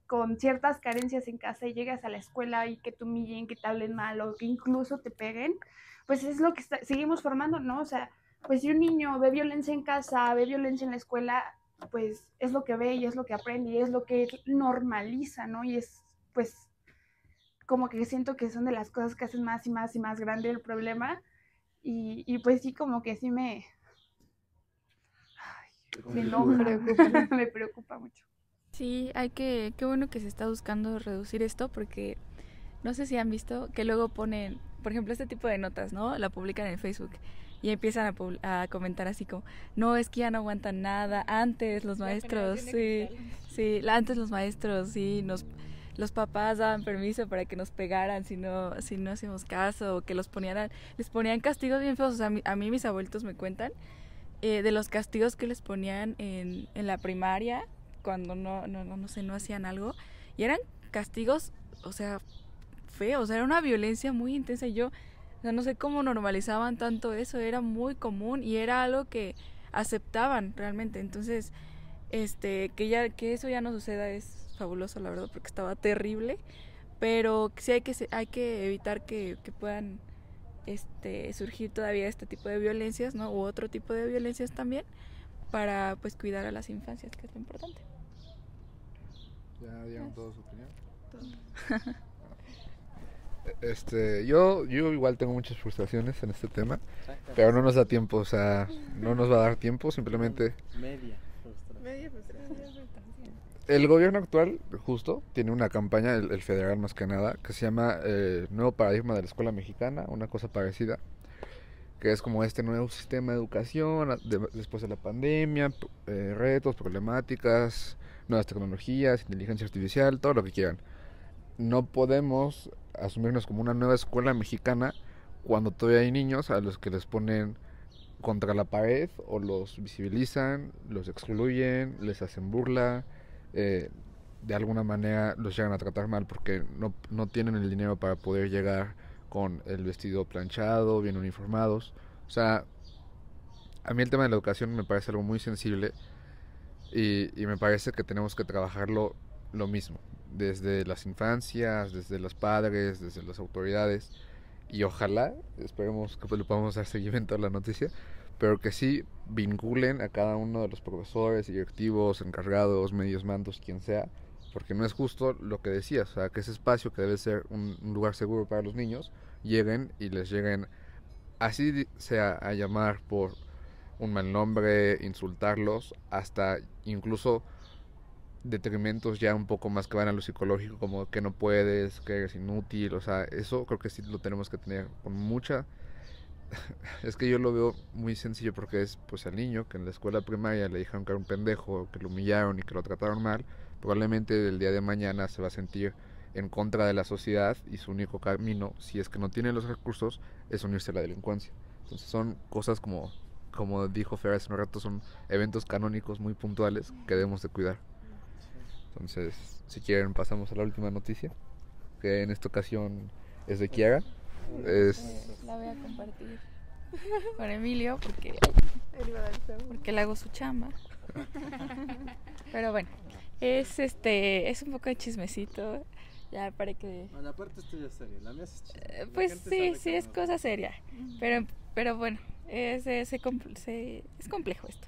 con ciertas carencias en casa y llegas a la escuela y que te humillen, que te hablen mal o que incluso te peguen, pues es lo que seguimos formando, ¿no? O sea, pues si un niño ve violencia en casa, ve violencia en la escuela, pues es lo que ve y es lo que aprende y es lo que normaliza, ¿no? Y es, pues, como que siento que son de las cosas que hacen más y más y más grande el problema. Y pues sí, como que sí me enoja, me preocupa mucho. Sí, qué bueno que se está buscando reducir esto porque no sé si han visto que luego ponen, por ejemplo, este tipo de notas, ¿no? La publican en Facebook y empiezan a comentar así como, no, es que ya no aguantan nada, antes los maestros, antes los maestros, sí, los papás daban permiso para que nos pegaran si no hacíamos caso, o que les ponían castigos bien feos, o sea, a mí mis abuelitos me cuentan de los castigos que les ponían en la primaria cuando no sé, no hacían algo, y eran castigos, o sea, feos, o sea, era una violencia muy intensa y yo, o sea, no sé cómo normalizaban tanto eso, era muy común y era algo que aceptaban realmente, entonces, que eso ya no suceda es fabuloso, la verdad, porque estaba terrible, pero sí hay que evitar que puedan surgir todavía este tipo de violencias, ¿no? U otro tipo de violencias también, para pues cuidar a las infancias, que es lo importante. ¿Ya dieron toda su opinión? Todo. Yo igual tengo muchas frustraciones en este tema, pero no nos da tiempo, o sea, no nos va a dar tiempo, simplemente... Media frustración. El gobierno actual, justo, tiene una campaña, el federal más que nada, que se llama Nuevo Paradigma de la Escuela Mexicana, una cosa parecida, que es como este nuevo sistema de educación después de la pandemia, retos, problemáticas, nuevas tecnologías, inteligencia artificial, todo lo que quieran. No podemos asumirnos como una nueva escuela mexicana cuando todavía hay niños a los que les ponen contra la pared o los visibilizan, los excluyen, les hacen burla, de alguna manera los llegan a tratar mal porque no tienen el dinero para poder llegar con el vestido planchado, bien uniformados. O sea, a mí el tema de la educación me parece algo muy sensible y me parece que tenemos que trabajarlo lo mismo, desde las infancias, desde los padres, desde las autoridades, y ojalá, esperemos que le podamos dar seguimiento a la noticia, pero que sí vinculen a cada uno de los profesores, directivos, encargados, medios mandos, quien sea, porque no es justo lo que decías, o sea, que ese espacio que debe ser un lugar seguro para los niños, lleguen y les lleguen, así sea a llamar por un mal nombre, insultarlos, hasta incluso detrimentos ya un poco más que van a lo psicológico, como que no puedes, que eres inútil, o sea, eso creo que sí lo tenemos que tener con mucha... Es que yo lo veo muy sencillo porque es pues al niño que en la escuela primaria le dijeron que era un pendejo, que lo humillaron y que lo trataron mal, probablemente el día de mañana se va a sentir en contra de la sociedad y su único camino, si es que no tiene los recursos, es unirse a la delincuencia. Entonces son cosas como dijo Fer hace un rato, son eventos canónicos muy puntuales que debemos de cuidar. Entonces, si quieren, pasamos a la última noticia, que en esta ocasión es de Kiara. La voy a compartir con Emilio porque le hago su chamba. Pero bueno, es un poco de chismecito. Ya para que... Bueno, aparte esto ya es serio, la mía es chisme. Pues sí, es cosa seria. Pero bueno, es complejo esto.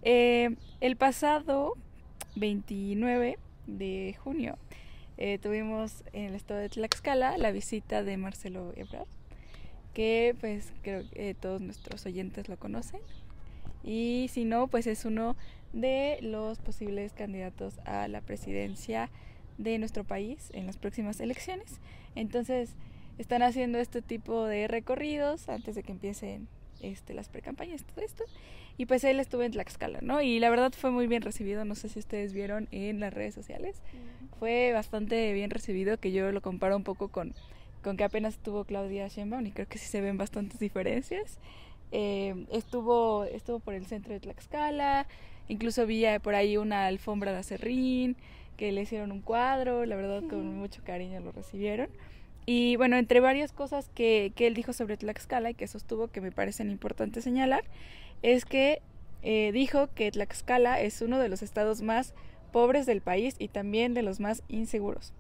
El pasado 29 de junio tuvimos en el estado de Tlaxcala la visita de Marcelo Ebrard, que pues creo que todos nuestros oyentes lo conocen. Y si no, pues es uno de los posibles candidatos a la presidencia de nuestro país en las próximas elecciones. Entonces están haciendo este tipo de recorridos antes de que empiecen las precampañas, todo esto. Y pues él estuvo en Tlaxcala, ¿no? Y la verdad fue muy bien recibido, no sé si ustedes vieron en las redes sociales. Fue bastante bien recibido, que yo lo comparo un poco con que apenas estuvo Claudia Sheinbaum y creo que sí se ven bastantes diferencias. Estuvo por el centro de Tlaxcala, incluso vi por ahí una alfombra de acerrín, que le hicieron un cuadro, la verdad con mucho cariño lo recibieron. Y bueno, entre varias cosas que él dijo sobre Tlaxcala y que sostuvo, que me parecen importantes señalar, es que dijo que Tlaxcala es uno de los estados más pobres del país y también de los más inseguros.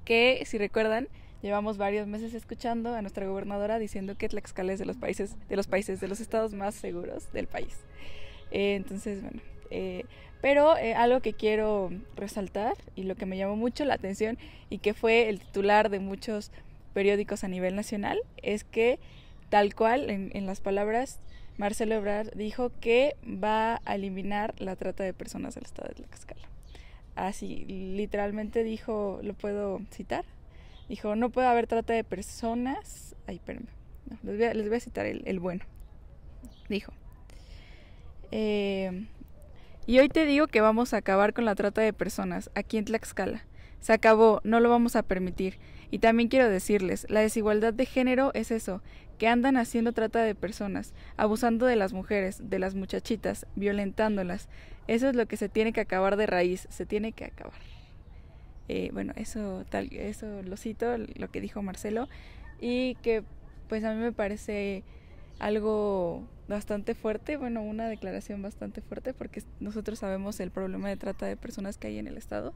Que, si recuerdan, llevamos varios meses escuchando a nuestra gobernadora diciendo que Tlaxcala es de los estados más seguros del país. Entonces, bueno, pero algo que quiero resaltar y lo que me llamó mucho la atención y que fue el titular de muchos periódicos a nivel nacional es que, tal cual, en las palabras, Marcelo Ebrard dijo que va a eliminar la trata de personas del estado de Tlaxcala. Así, literalmente dijo, lo puedo citar, dijo, no puede haber trata de personas. Ay, espérenme, no, les voy a citar el bueno. Dijo, y hoy te digo que vamos a acabar con la trata de personas aquí en Tlaxcala. Se acabó, no lo vamos a permitir. Y también quiero decirles, la desigualdad de género es eso, que andan haciendo trata de personas, abusando de las mujeres, de las muchachitas, violentándolas. Eso es lo que se tiene que acabar de raíz, se tiene que acabar. Bueno, eso lo cito, lo que dijo Marcelo, y que pues a mí me parece algo bastante fuerte, bueno, una declaración bastante fuerte, porque nosotros sabemos el problema de trata de personas que hay en el estado,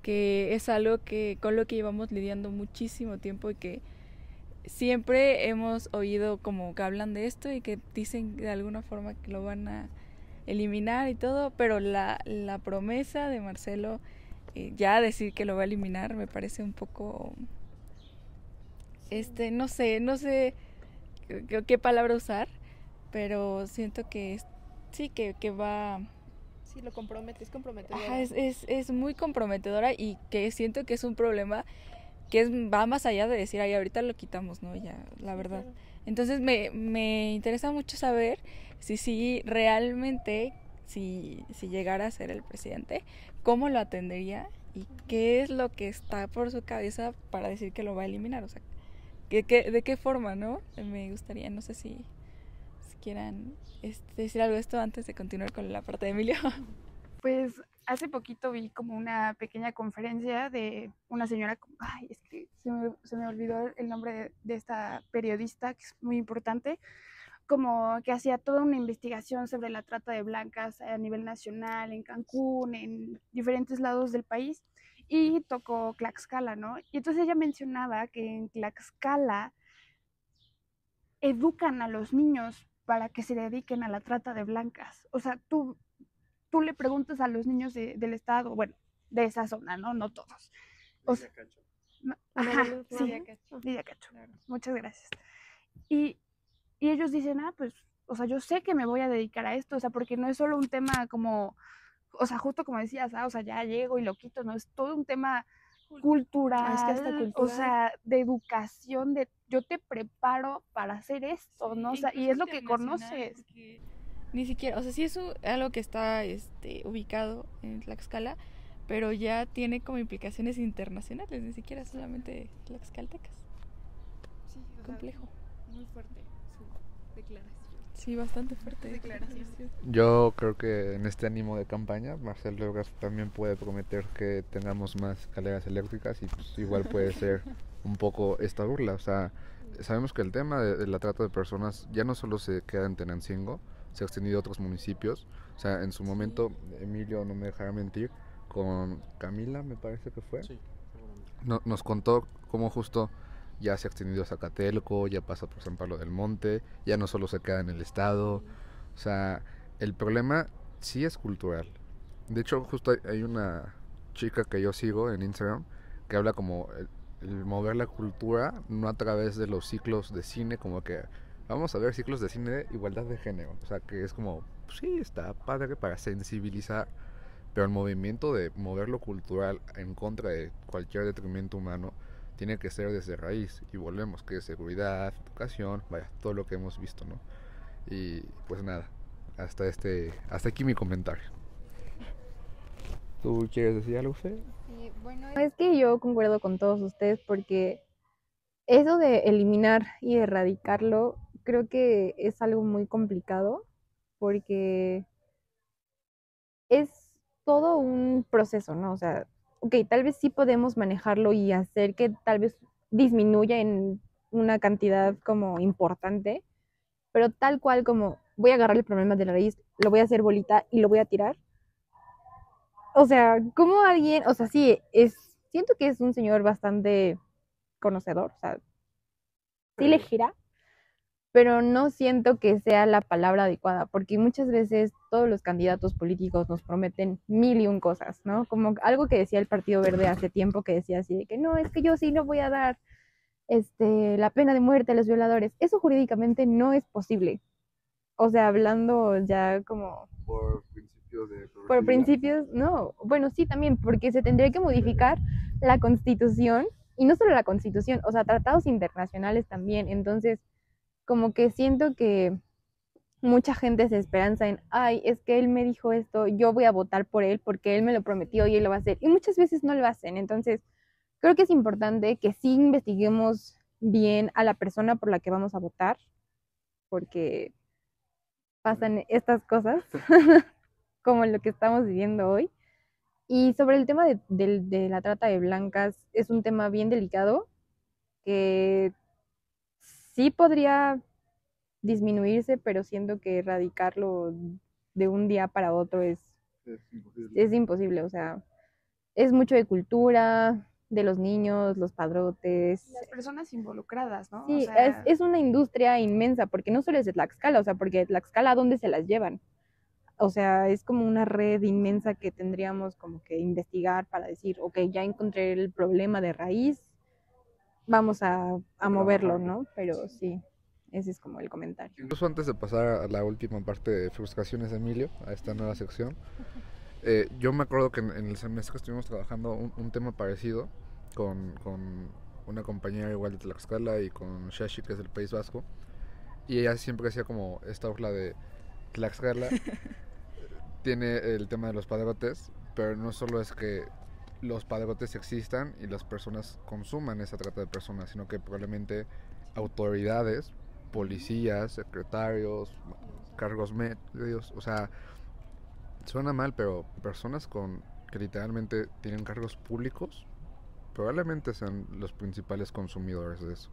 que es algo con lo que llevamos lidiando muchísimo tiempo y que siempre hemos oído como que hablan de esto y que dicen de alguna forma que lo van a eliminar y todo, pero la promesa de Marcelo, ya decir que lo va a eliminar, me parece un poco, no sé qué palabra usar, pero siento que sí, que va... Sí, lo compromete, es comprometedora. Ajá, es muy comprometedora y que siento que es un problema que va más allá de decir, ay, ahorita lo quitamos, ¿no? Ya, la verdad. Claro. Entonces me interesa mucho saber si realmente, si llegara a ser el presidente, cómo lo atendería y qué es lo que está por su cabeza para decir que lo va a eliminar, o sea, de qué forma, ¿no? Me gustaría, no sé si quieran decir algo de esto antes de continuar con la parte de Emilio. Pues hace poquito vi como una pequeña conferencia de una señora, ay, es que se me olvidó el nombre de esta periodista, que es muy importante, como que hacía toda una investigación sobre la trata de blancas a nivel nacional, en Cancún, en diferentes lados del país, y tocó Tlaxcala, ¿no? Y entonces ella mencionaba que en Tlaxcala educan a los niños para que se dediquen a la trata de blancas. O sea, tú le preguntas a los niños del estado, bueno, de esa zona, ¿no? No todos. O sea, ajá, sí, Lidia Cacho. Claro. Muchas gracias. Y ellos dicen, pues, o sea, yo sé que me voy a dedicar a esto, o sea, porque no es solo un tema como, o sea, justo como decías, o sea, ya llego y lo quito, no, es todo un tema cultural, es que hasta cultural, o sea, de educación, de yo te preparo para hacer esto, ¿no? O sea, y es lo que conoces. Ni siquiera, o sea, sí es algo que está ubicado en Tlaxcala, pero ya tiene como implicaciones internacionales, ni siquiera solamente tlaxcaltecas. Sí, complejo. Muy fuerte su declaración. Sí, bastante fuerte. Declaración. Yo creo que en este ánimo de campaña, Marcelo Ebrard también puede prometer que tengamos más escaleras eléctricas y pues igual puede ser un poco esta burla. O sea, sabemos que el tema de la trata de personas ya no solo se queda en Tenancingo, se ha extendido a otros municipios. O sea, en su momento, Emilio no me dejará mentir, con Camila me parece que fue, Sí, nos contó cómo justo ya se ha extendido a Zacatelco, ya pasa por San Pablo del Monte, ya no solo se queda en el estado. O sea, el problema sí es cultural. De hecho, justo hay una chica que yo sigo en Instagram que habla como el mover la cultura, no a través de los ciclos de cine, como que vamos a ver ciclos de cine de igualdad de género. O sea, que es como, pues sí, está padre para sensibilizar, pero el movimiento de mover lo cultural en contra de cualquier detrimento humano tiene que ser desde raíz. Y volvemos, que es seguridad, educación, vaya, todo lo que hemos visto, ¿no? Y pues nada, hasta aquí mi comentario. ¿Tú quieres decir algo, Fe? Sí, bueno, es que yo concuerdo con todos ustedes porque eso de eliminar y erradicarlo creo que es algo muy complicado porque es todo un proceso, ¿no? O sea, ok, tal vez sí podemos manejarlo y hacer que tal vez disminuya en una cantidad como importante, pero tal cual como voy a agarrar el problema de la raíz, lo voy a hacer bolita y lo voy a tirar. O sea, como alguien, o sea, sí, siento que es un señor bastante conocedor, o sea, sí le gira, pero no siento que sea la palabra adecuada, porque muchas veces todos los candidatos políticos nos prometen mil y un cosas, ¿no? Como algo que decía el Partido Verde hace tiempo, que decía así de que no, es que yo sí no voy a dar la pena de muerte a los violadores. Eso jurídicamente no es posible. O sea, hablando ya como Por principios de por progresividad. principios, no, bueno, sí también, porque se tendría que modificar la Constitución, y no solo la Constitución, o sea, tratados internacionales también. Entonces, como que siento que mucha gente se esperanza en, ay, es que él me dijo esto, yo voy a votar por él porque él me lo prometió y él lo va a hacer. Y muchas veces no lo hacen. Entonces, creo que es importante que sí investiguemos bien a la persona por la que vamos a votar, porque pasan estas cosas, como lo que estamos viviendo hoy. Y sobre el tema de la trata de blancas, es un tema bien delicado que sí podría disminuirse, pero siento que erradicarlo de un día para otro es imposible. O sea, es mucho de cultura, de los niños, los padrotes. Las personas involucradas, ¿no? Sí, O sea, es una industria inmensa, porque no solo es de Tlaxcala, o sea, porque de Tlaxcala, ¿a dónde se las llevan? O sea, es como una red inmensa que tendríamos como que investigar para decir, ok, ya encontré el problema de raíz, vamos a moverlo, ¿no? Pero sí, ese es como el comentario. Incluso antes de pasar a la última parte de frustraciones de Emilio, a esta nueva sección, yo me acuerdo que en el semestre estuvimos trabajando un tema parecido con una compañera igual de Tlaxcala y con Shashi, que es del País Vasco, y ella siempre hacía como esta burla de Tlaxcala tiene el tema de los padrotes, pero no solo es que los padrotes existan y las personas consuman esa trata de personas, sino que probablemente autoridades, policías, secretarios, cargos medios, o sea, suena mal, pero personas que literalmente tienen cargos públicos probablemente sean los principales consumidores de eso.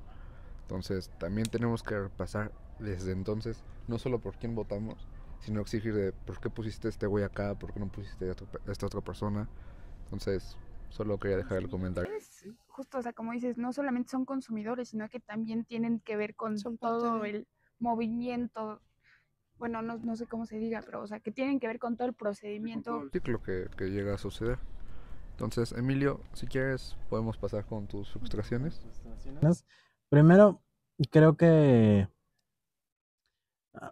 Entonces también tenemos que repasar desde entonces no solo por quién votamos, sino exigir de por qué pusiste este güey acá, por qué no pusiste a esta otra persona. Entonces solo quería dejar el comentario. es justo, o sea, como dices, no solamente son consumidores, sino que también tienen que ver con Son parte todo de- el movimiento, bueno, no sé cómo se diga, pero, o sea, que tienen que ver con todo el procedimiento. El ciclo que llega a suceder. Entonces, Emilio, si quieres, podemos pasar con tus frustraciones. Primero, creo que,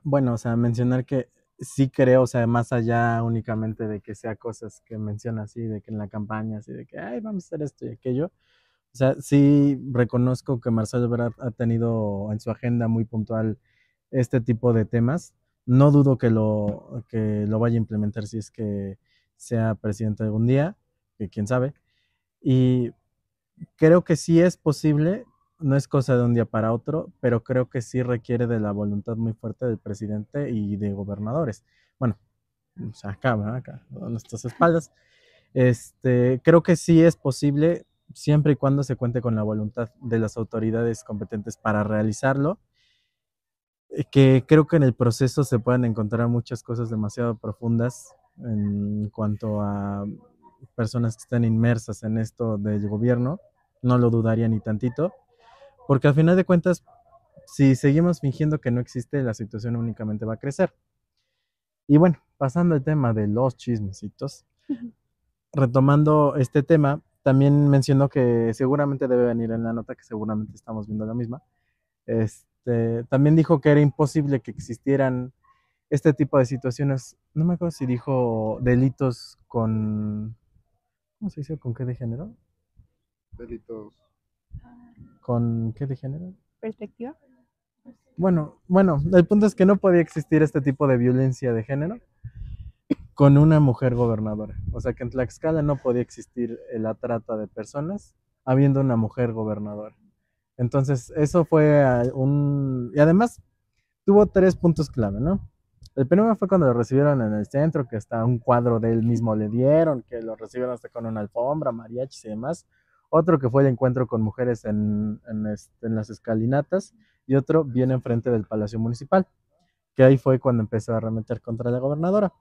bueno, o sea, mencionar que sí creo, o sea, más allá únicamente de que sea cosas que menciona así, de que en la campaña, así de que, ay, vamos a hacer esto y aquello. O sea, sí reconozco que Marcelo Ebrard ha tenido en su agenda muy puntual este tipo de temas. No dudo que lo vaya a implementar si es que sea presidente algún día, que quién sabe. Y creo que sí es posible no es cosa de un día para otro, pero creo que sí requiere de la voluntad muy fuerte del presidente y de gobernadores. Bueno, o sea, acá, ¿verdad? Acá, a nuestras espaldas. Creo que sí es posible siempre y cuando se cuente con la voluntad de las autoridades competentes para realizarlo, que creo que en el proceso se pueden encontrar muchas cosas demasiado profundas en cuanto a personas que están inmersas en esto del gobierno, no lo dudaría ni tantito, porque al final de cuentas, si seguimos fingiendo que no existe, la situación únicamente va a crecer. Y bueno, pasando al tema de los chismecitos, retomando este tema, también mencionó que seguramente debe venir en la nota, que seguramente estamos viendo la misma. También dijo que era imposible que existieran este tipo de situaciones. No me acuerdo si dijo delitos con, ¿cómo se dice? ¿Con qué de género? Delitos. ¿Con qué de género? ¿Perspectiva? Bueno, el punto es que no podía existir este tipo de violencia de género con una mujer gobernadora. O sea que en Tlaxcala no podía existir la trata de personas habiendo una mujer gobernadora. Entonces, eso fue y además tuvo 3 puntos clave, ¿no? El primero fue cuando lo recibieron en el centro, que hasta un cuadro de él mismo le dieron, que lo recibieron hasta con una alfombra, mariachis y demás. Otro que fue el encuentro con mujeres en las escalinatas, y otro bien enfrente del Palacio Municipal, que ahí fue cuando empezó a arremeter contra la gobernadora.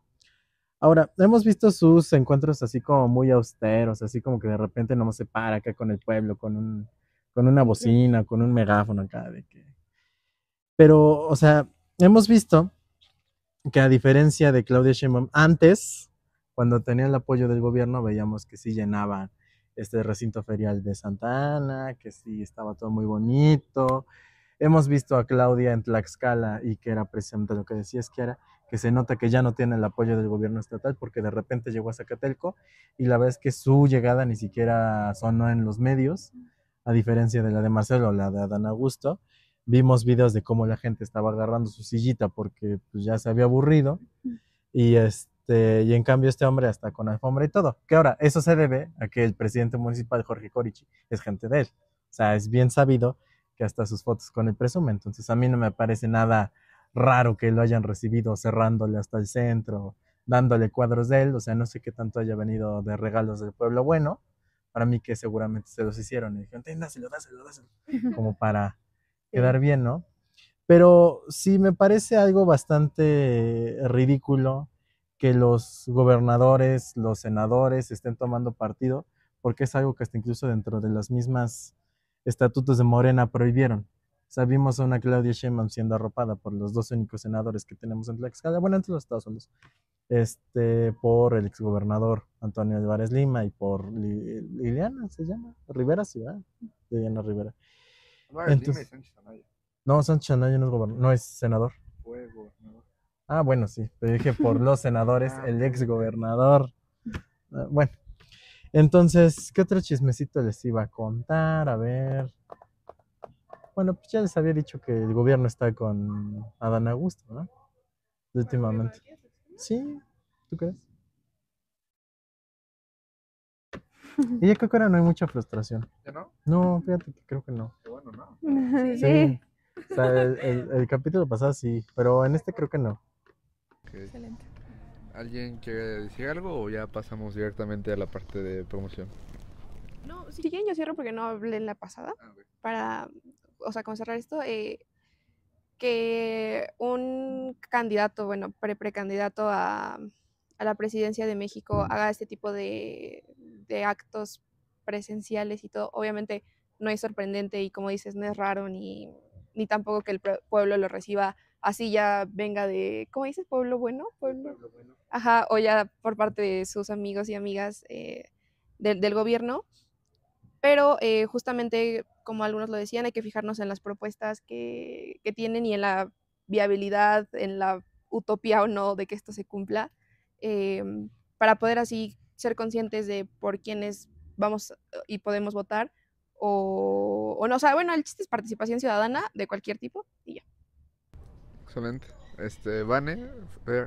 Ahora, hemos visto sus encuentros así como muy austeros, así como que de repente no se para acá con el pueblo, con una bocina, con un megáfono acá. Pero, o sea, hemos visto que a diferencia de Claudia Sheinbaum, antes, cuando tenía el apoyo del gobierno, veíamos que sí llenaban este recinto ferial de Santa Ana, que sí estaba todo muy bonito. Hemos visto a Claudia en Tlaxcala y que era precisamente lo que decías, que se nota que ya no tiene el apoyo del gobierno estatal porque de repente llegó a Zacatelco y la verdad es que su llegada ni siquiera sonó en los medios, a diferencia de la de Marcelo o la de Adán Augusto. Vimos videos de cómo la gente estaba agarrando su sillita porque pues, ya se había aburrido y y en cambio este hombre hasta con alfombra y todo. Que ahora, eso se debe a que el presidente municipal, Jorge Corichi, es gente de él. O sea, es bien sabido que hasta sus fotos con él presume. Entonces a mí no me parece nada raro que lo hayan recibido cerrándole hasta el centro, dándole cuadros de él. O sea, no sé qué tanto haya venido de regalos del pueblo bueno. Para mí que seguramente se los hicieron. Y dijeron, dáselo, como para quedar bien, ¿no? Pero sí me parece algo bastante ridículo que los gobernadores, los senadores estén tomando partido, porque es algo que hasta incluso dentro de las mismas estatutos de Morena prohibieron. Sabimos a una Claudia Sheinbaum siendo arropada por los 2 únicos senadores que tenemos en Tlaxcala, bueno, entre los Estados Unidos, por el exgobernador Antonio Álvarez Lima y por Liliana, ¿se llama? Rivera, sí, ¿verdad? Liliana Rivera. Entonces, Sánchez Anaya. No, Sánchez Anaya no es senador. Fue gobernador. Ah, bueno, sí, te dije por los senadores, el ex gobernador. Bueno, entonces, ¿qué otro chismecito les iba a contar? A ver. Bueno, pues ya les había dicho que el gobierno está con Adán Augusto, ¿no? Últimamente. Sí, ¿tú crees? Y yo creo que ahora no hay mucha frustración. ¿Ya no? No, fíjate que creo que no. Qué bueno, ¿no? Sí. O sea, el capítulo pasado sí, pero en este creo que no. Okay. Excelente. ¿Alguien quiere decir algo o ya pasamos directamente a la parte de promoción? No, si quieren yo cierro porque no hablé en la pasada. Para, o sea, como cerrar esto, que un candidato, bueno, precandidato a la presidencia de México haga este tipo de actos presenciales y todo, obviamente no es sorprendente y como dices, no es raro ni tampoco que el pueblo lo reciba así ya venga de, ¿cómo dices? ¿Pueblo bueno? ¿Pueblo bueno? Ajá, o ya por parte de sus amigos y amigas del gobierno. Pero justamente, como algunos lo decían, hay que fijarnos en las propuestas que tienen y en la viabilidad, en la utopía o no de que esto se cumpla, para poder así ser conscientes de por quiénes vamos y podemos votar o no. O sea, bueno, el chiste es participación ciudadana de cualquier tipo y ya. Excelente. Vane,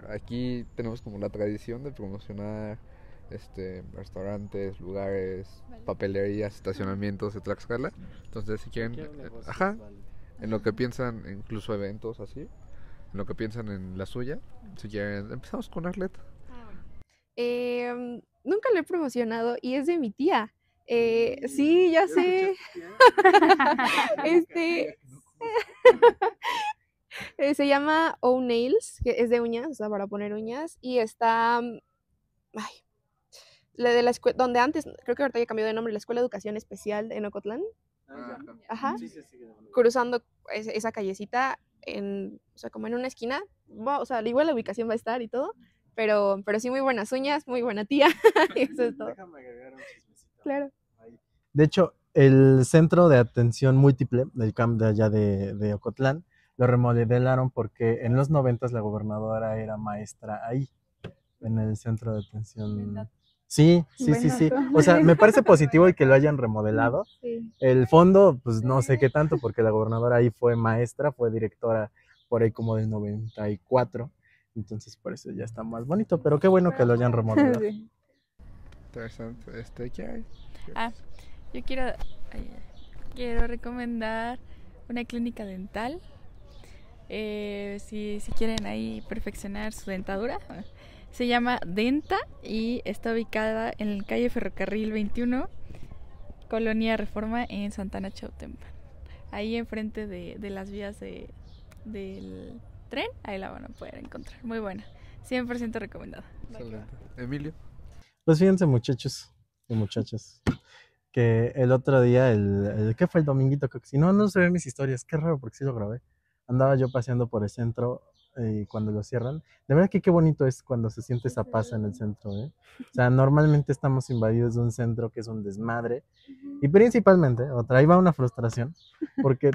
aquí tenemos como la tradición de promocionar restaurantes, lugares, papelerías, estacionamientos de Tlaxcala. Entonces, si quieren, ajá, en lo que piensan, incluso eventos así, en lo que piensan en la suya, si quieren, empezamos con Arlet. Nunca lo he promocionado y es de mi tía. Sí, ya sé. Se llama O-Nails, que es de uñas, o sea, para poner uñas. Y está, ay, la de la escuela, donde antes, creo que ahorita ya cambió de nombre, la Escuela de Educación Especial en Ocotlán. Ajá. Cruzando esa callecita, o sea, como en una esquina. O sea, igual la ubicación va a estar y todo. Pero sí, muy buenas uñas, muy buena tía. Eso es todo. Déjame agregar un chismecito. Claro. De hecho, el centro de atención múltiple del camp de allá de Ocotlán lo remodelaron porque en los 90 la gobernadora era maestra ahí, en el centro de atención. Sí. O sea, me parece positivo y que lo hayan remodelado. Sí. El fondo, pues no sé qué tanto, porque la gobernadora ahí fue maestra, fue directora por ahí como del 94. Entonces, por eso ya está más bonito, pero qué bueno que lo hayan remodelado. Sí. Interesante. ¿Qué hay? Yo quiero recomendar una clínica dental. Si quieren ahí perfeccionar su dentadura, se llama Denta y está ubicada en la calle Ferrocarril 21, Colonia Reforma, en Santana Chautempan. Ahí enfrente de las vías del tren, ahí la van a poder encontrar. Muy buena, 100% recomendada. Excelente. Emilio. Pues fíjense, muchachos y muchachas, que el otro día, ¿qué fue? El dominguito, creo que sí. No se ven mis historias, qué raro porque sí lo grabé. Andaba yo paseando por el centro y cuando lo cierran, de verdad que qué bonito es cuando se siente esa paz en el centro, ¿eh? O sea, normalmente estamos invadidos de un centro que es un desmadre y principalmente, ahí va una frustración, porque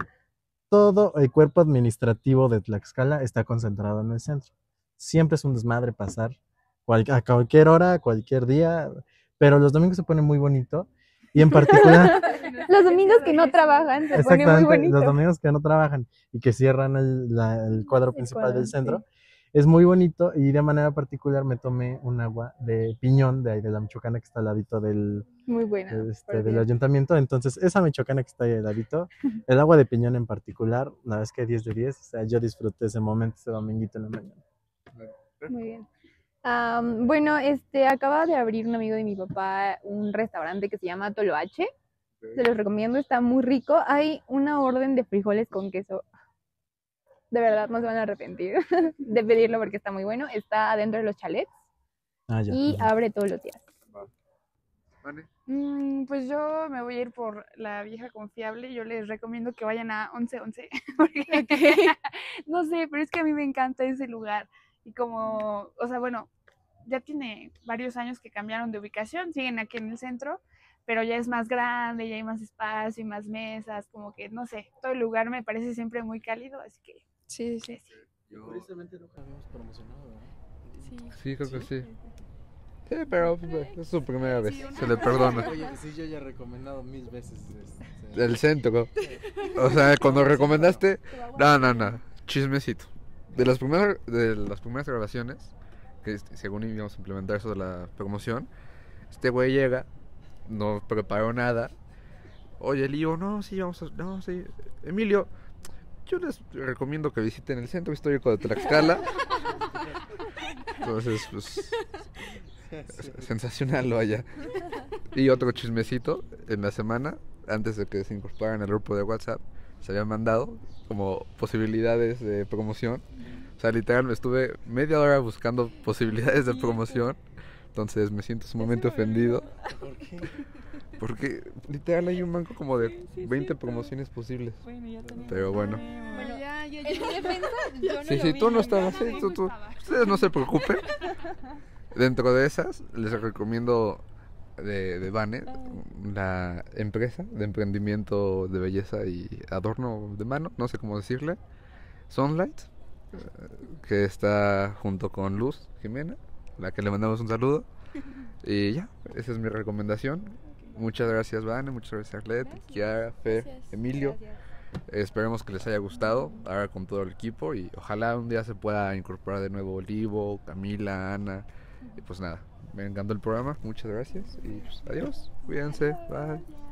todo el cuerpo administrativo de Tlaxcala está concentrado en el centro. Siempre es un desmadre pasar a cualquier hora, cualquier día, pero los domingos se pone muy bonito y en particular... Los domingos que no trabajan se pone muy bonito. Los domingos que no trabajan y que cierran el cuadro principal del centro, es muy bonito y de manera particular me tomé un agua de piñón de ahí de la Michoacana que está al ladito del... Muy buena. Del ayuntamiento. Entonces, esa Michoacana que está ahí al ladito, el agua de piñón en particular, la verdad es que 10 de 10. O sea, yo disfruté ese momento, ese dominguito en la mañana. Muy bien. Bueno, acaba de abrir un amigo de mi papá un restaurante que se llama Toloache. Se los recomiendo, está muy rico. Hay una orden de frijoles con queso. De verdad, no se van a arrepentir de pedirlo porque está muy bueno. Está adentro de los chalets y abre todos los días. ¿Vale? Pues yo me voy a ir por la vieja confiable. Yo les recomiendo que vayan a 1111. Porque, no sé, pero es que a mí me encanta ese lugar. Y como, o sea, bueno, ya tiene varios años que cambiaron de ubicación. Siguen aquí en el centro, pero ya es más grande, ya hay más espacio y más mesas. Como que, no sé, todo el lugar me parece siempre muy cálido. Así que, sí. Curiosamente nunca habíamos promocionado, ¿verdad? Sí, creo que sí. Sí, pero es su primera vez, se le perdona. Oye, sí, yo ya he recomendado 1000 veces El centro. O sea, cuando recomendaste, no, chismecito. De las primeras grabaciones, que según íbamos a implementar eso de la promoción, este güey llega, no preparó nada. Oye, Lío, no, sí, Emilio, yo les recomiendo que visiten el Centro Histórico de Tlaxcala. Entonces, pues, sensacional, vaya. Y otro chismecito, en la semana, antes de que se incorporaran al grupo de WhatsApp, se habían mandado como posibilidades de promoción. O sea, literal, me estuve media hora buscando posibilidades de promoción. Entonces me siento sumamente ofendido. ¿Por qué? Porque literal hay un banco como de 20 promociones posibles. Pero bueno. Bueno, ya. En mi defensa, yo no Sí, tú no estabas ahí. Ustedes no se preocupen. Dentro de esas, les recomiendo de Vane, la empresa de emprendimiento de belleza y adorno de mano, no sé cómo decirle, Sunlight, que está junto con Luz Jimena, la que le mandamos un saludo. Y ya, esa es mi recomendación. Muchas gracias, Vane, muchas gracias, Arlet, Kiara, Fer, Emilio. Esperemos que les haya gustado ahora con todo el equipo y ojalá un día se pueda incorporar de nuevo Olivo, Camila, Ana. Y pues nada, me encantó el programa. Muchas gracias. Y pues, adiós. Cuídense. Bye.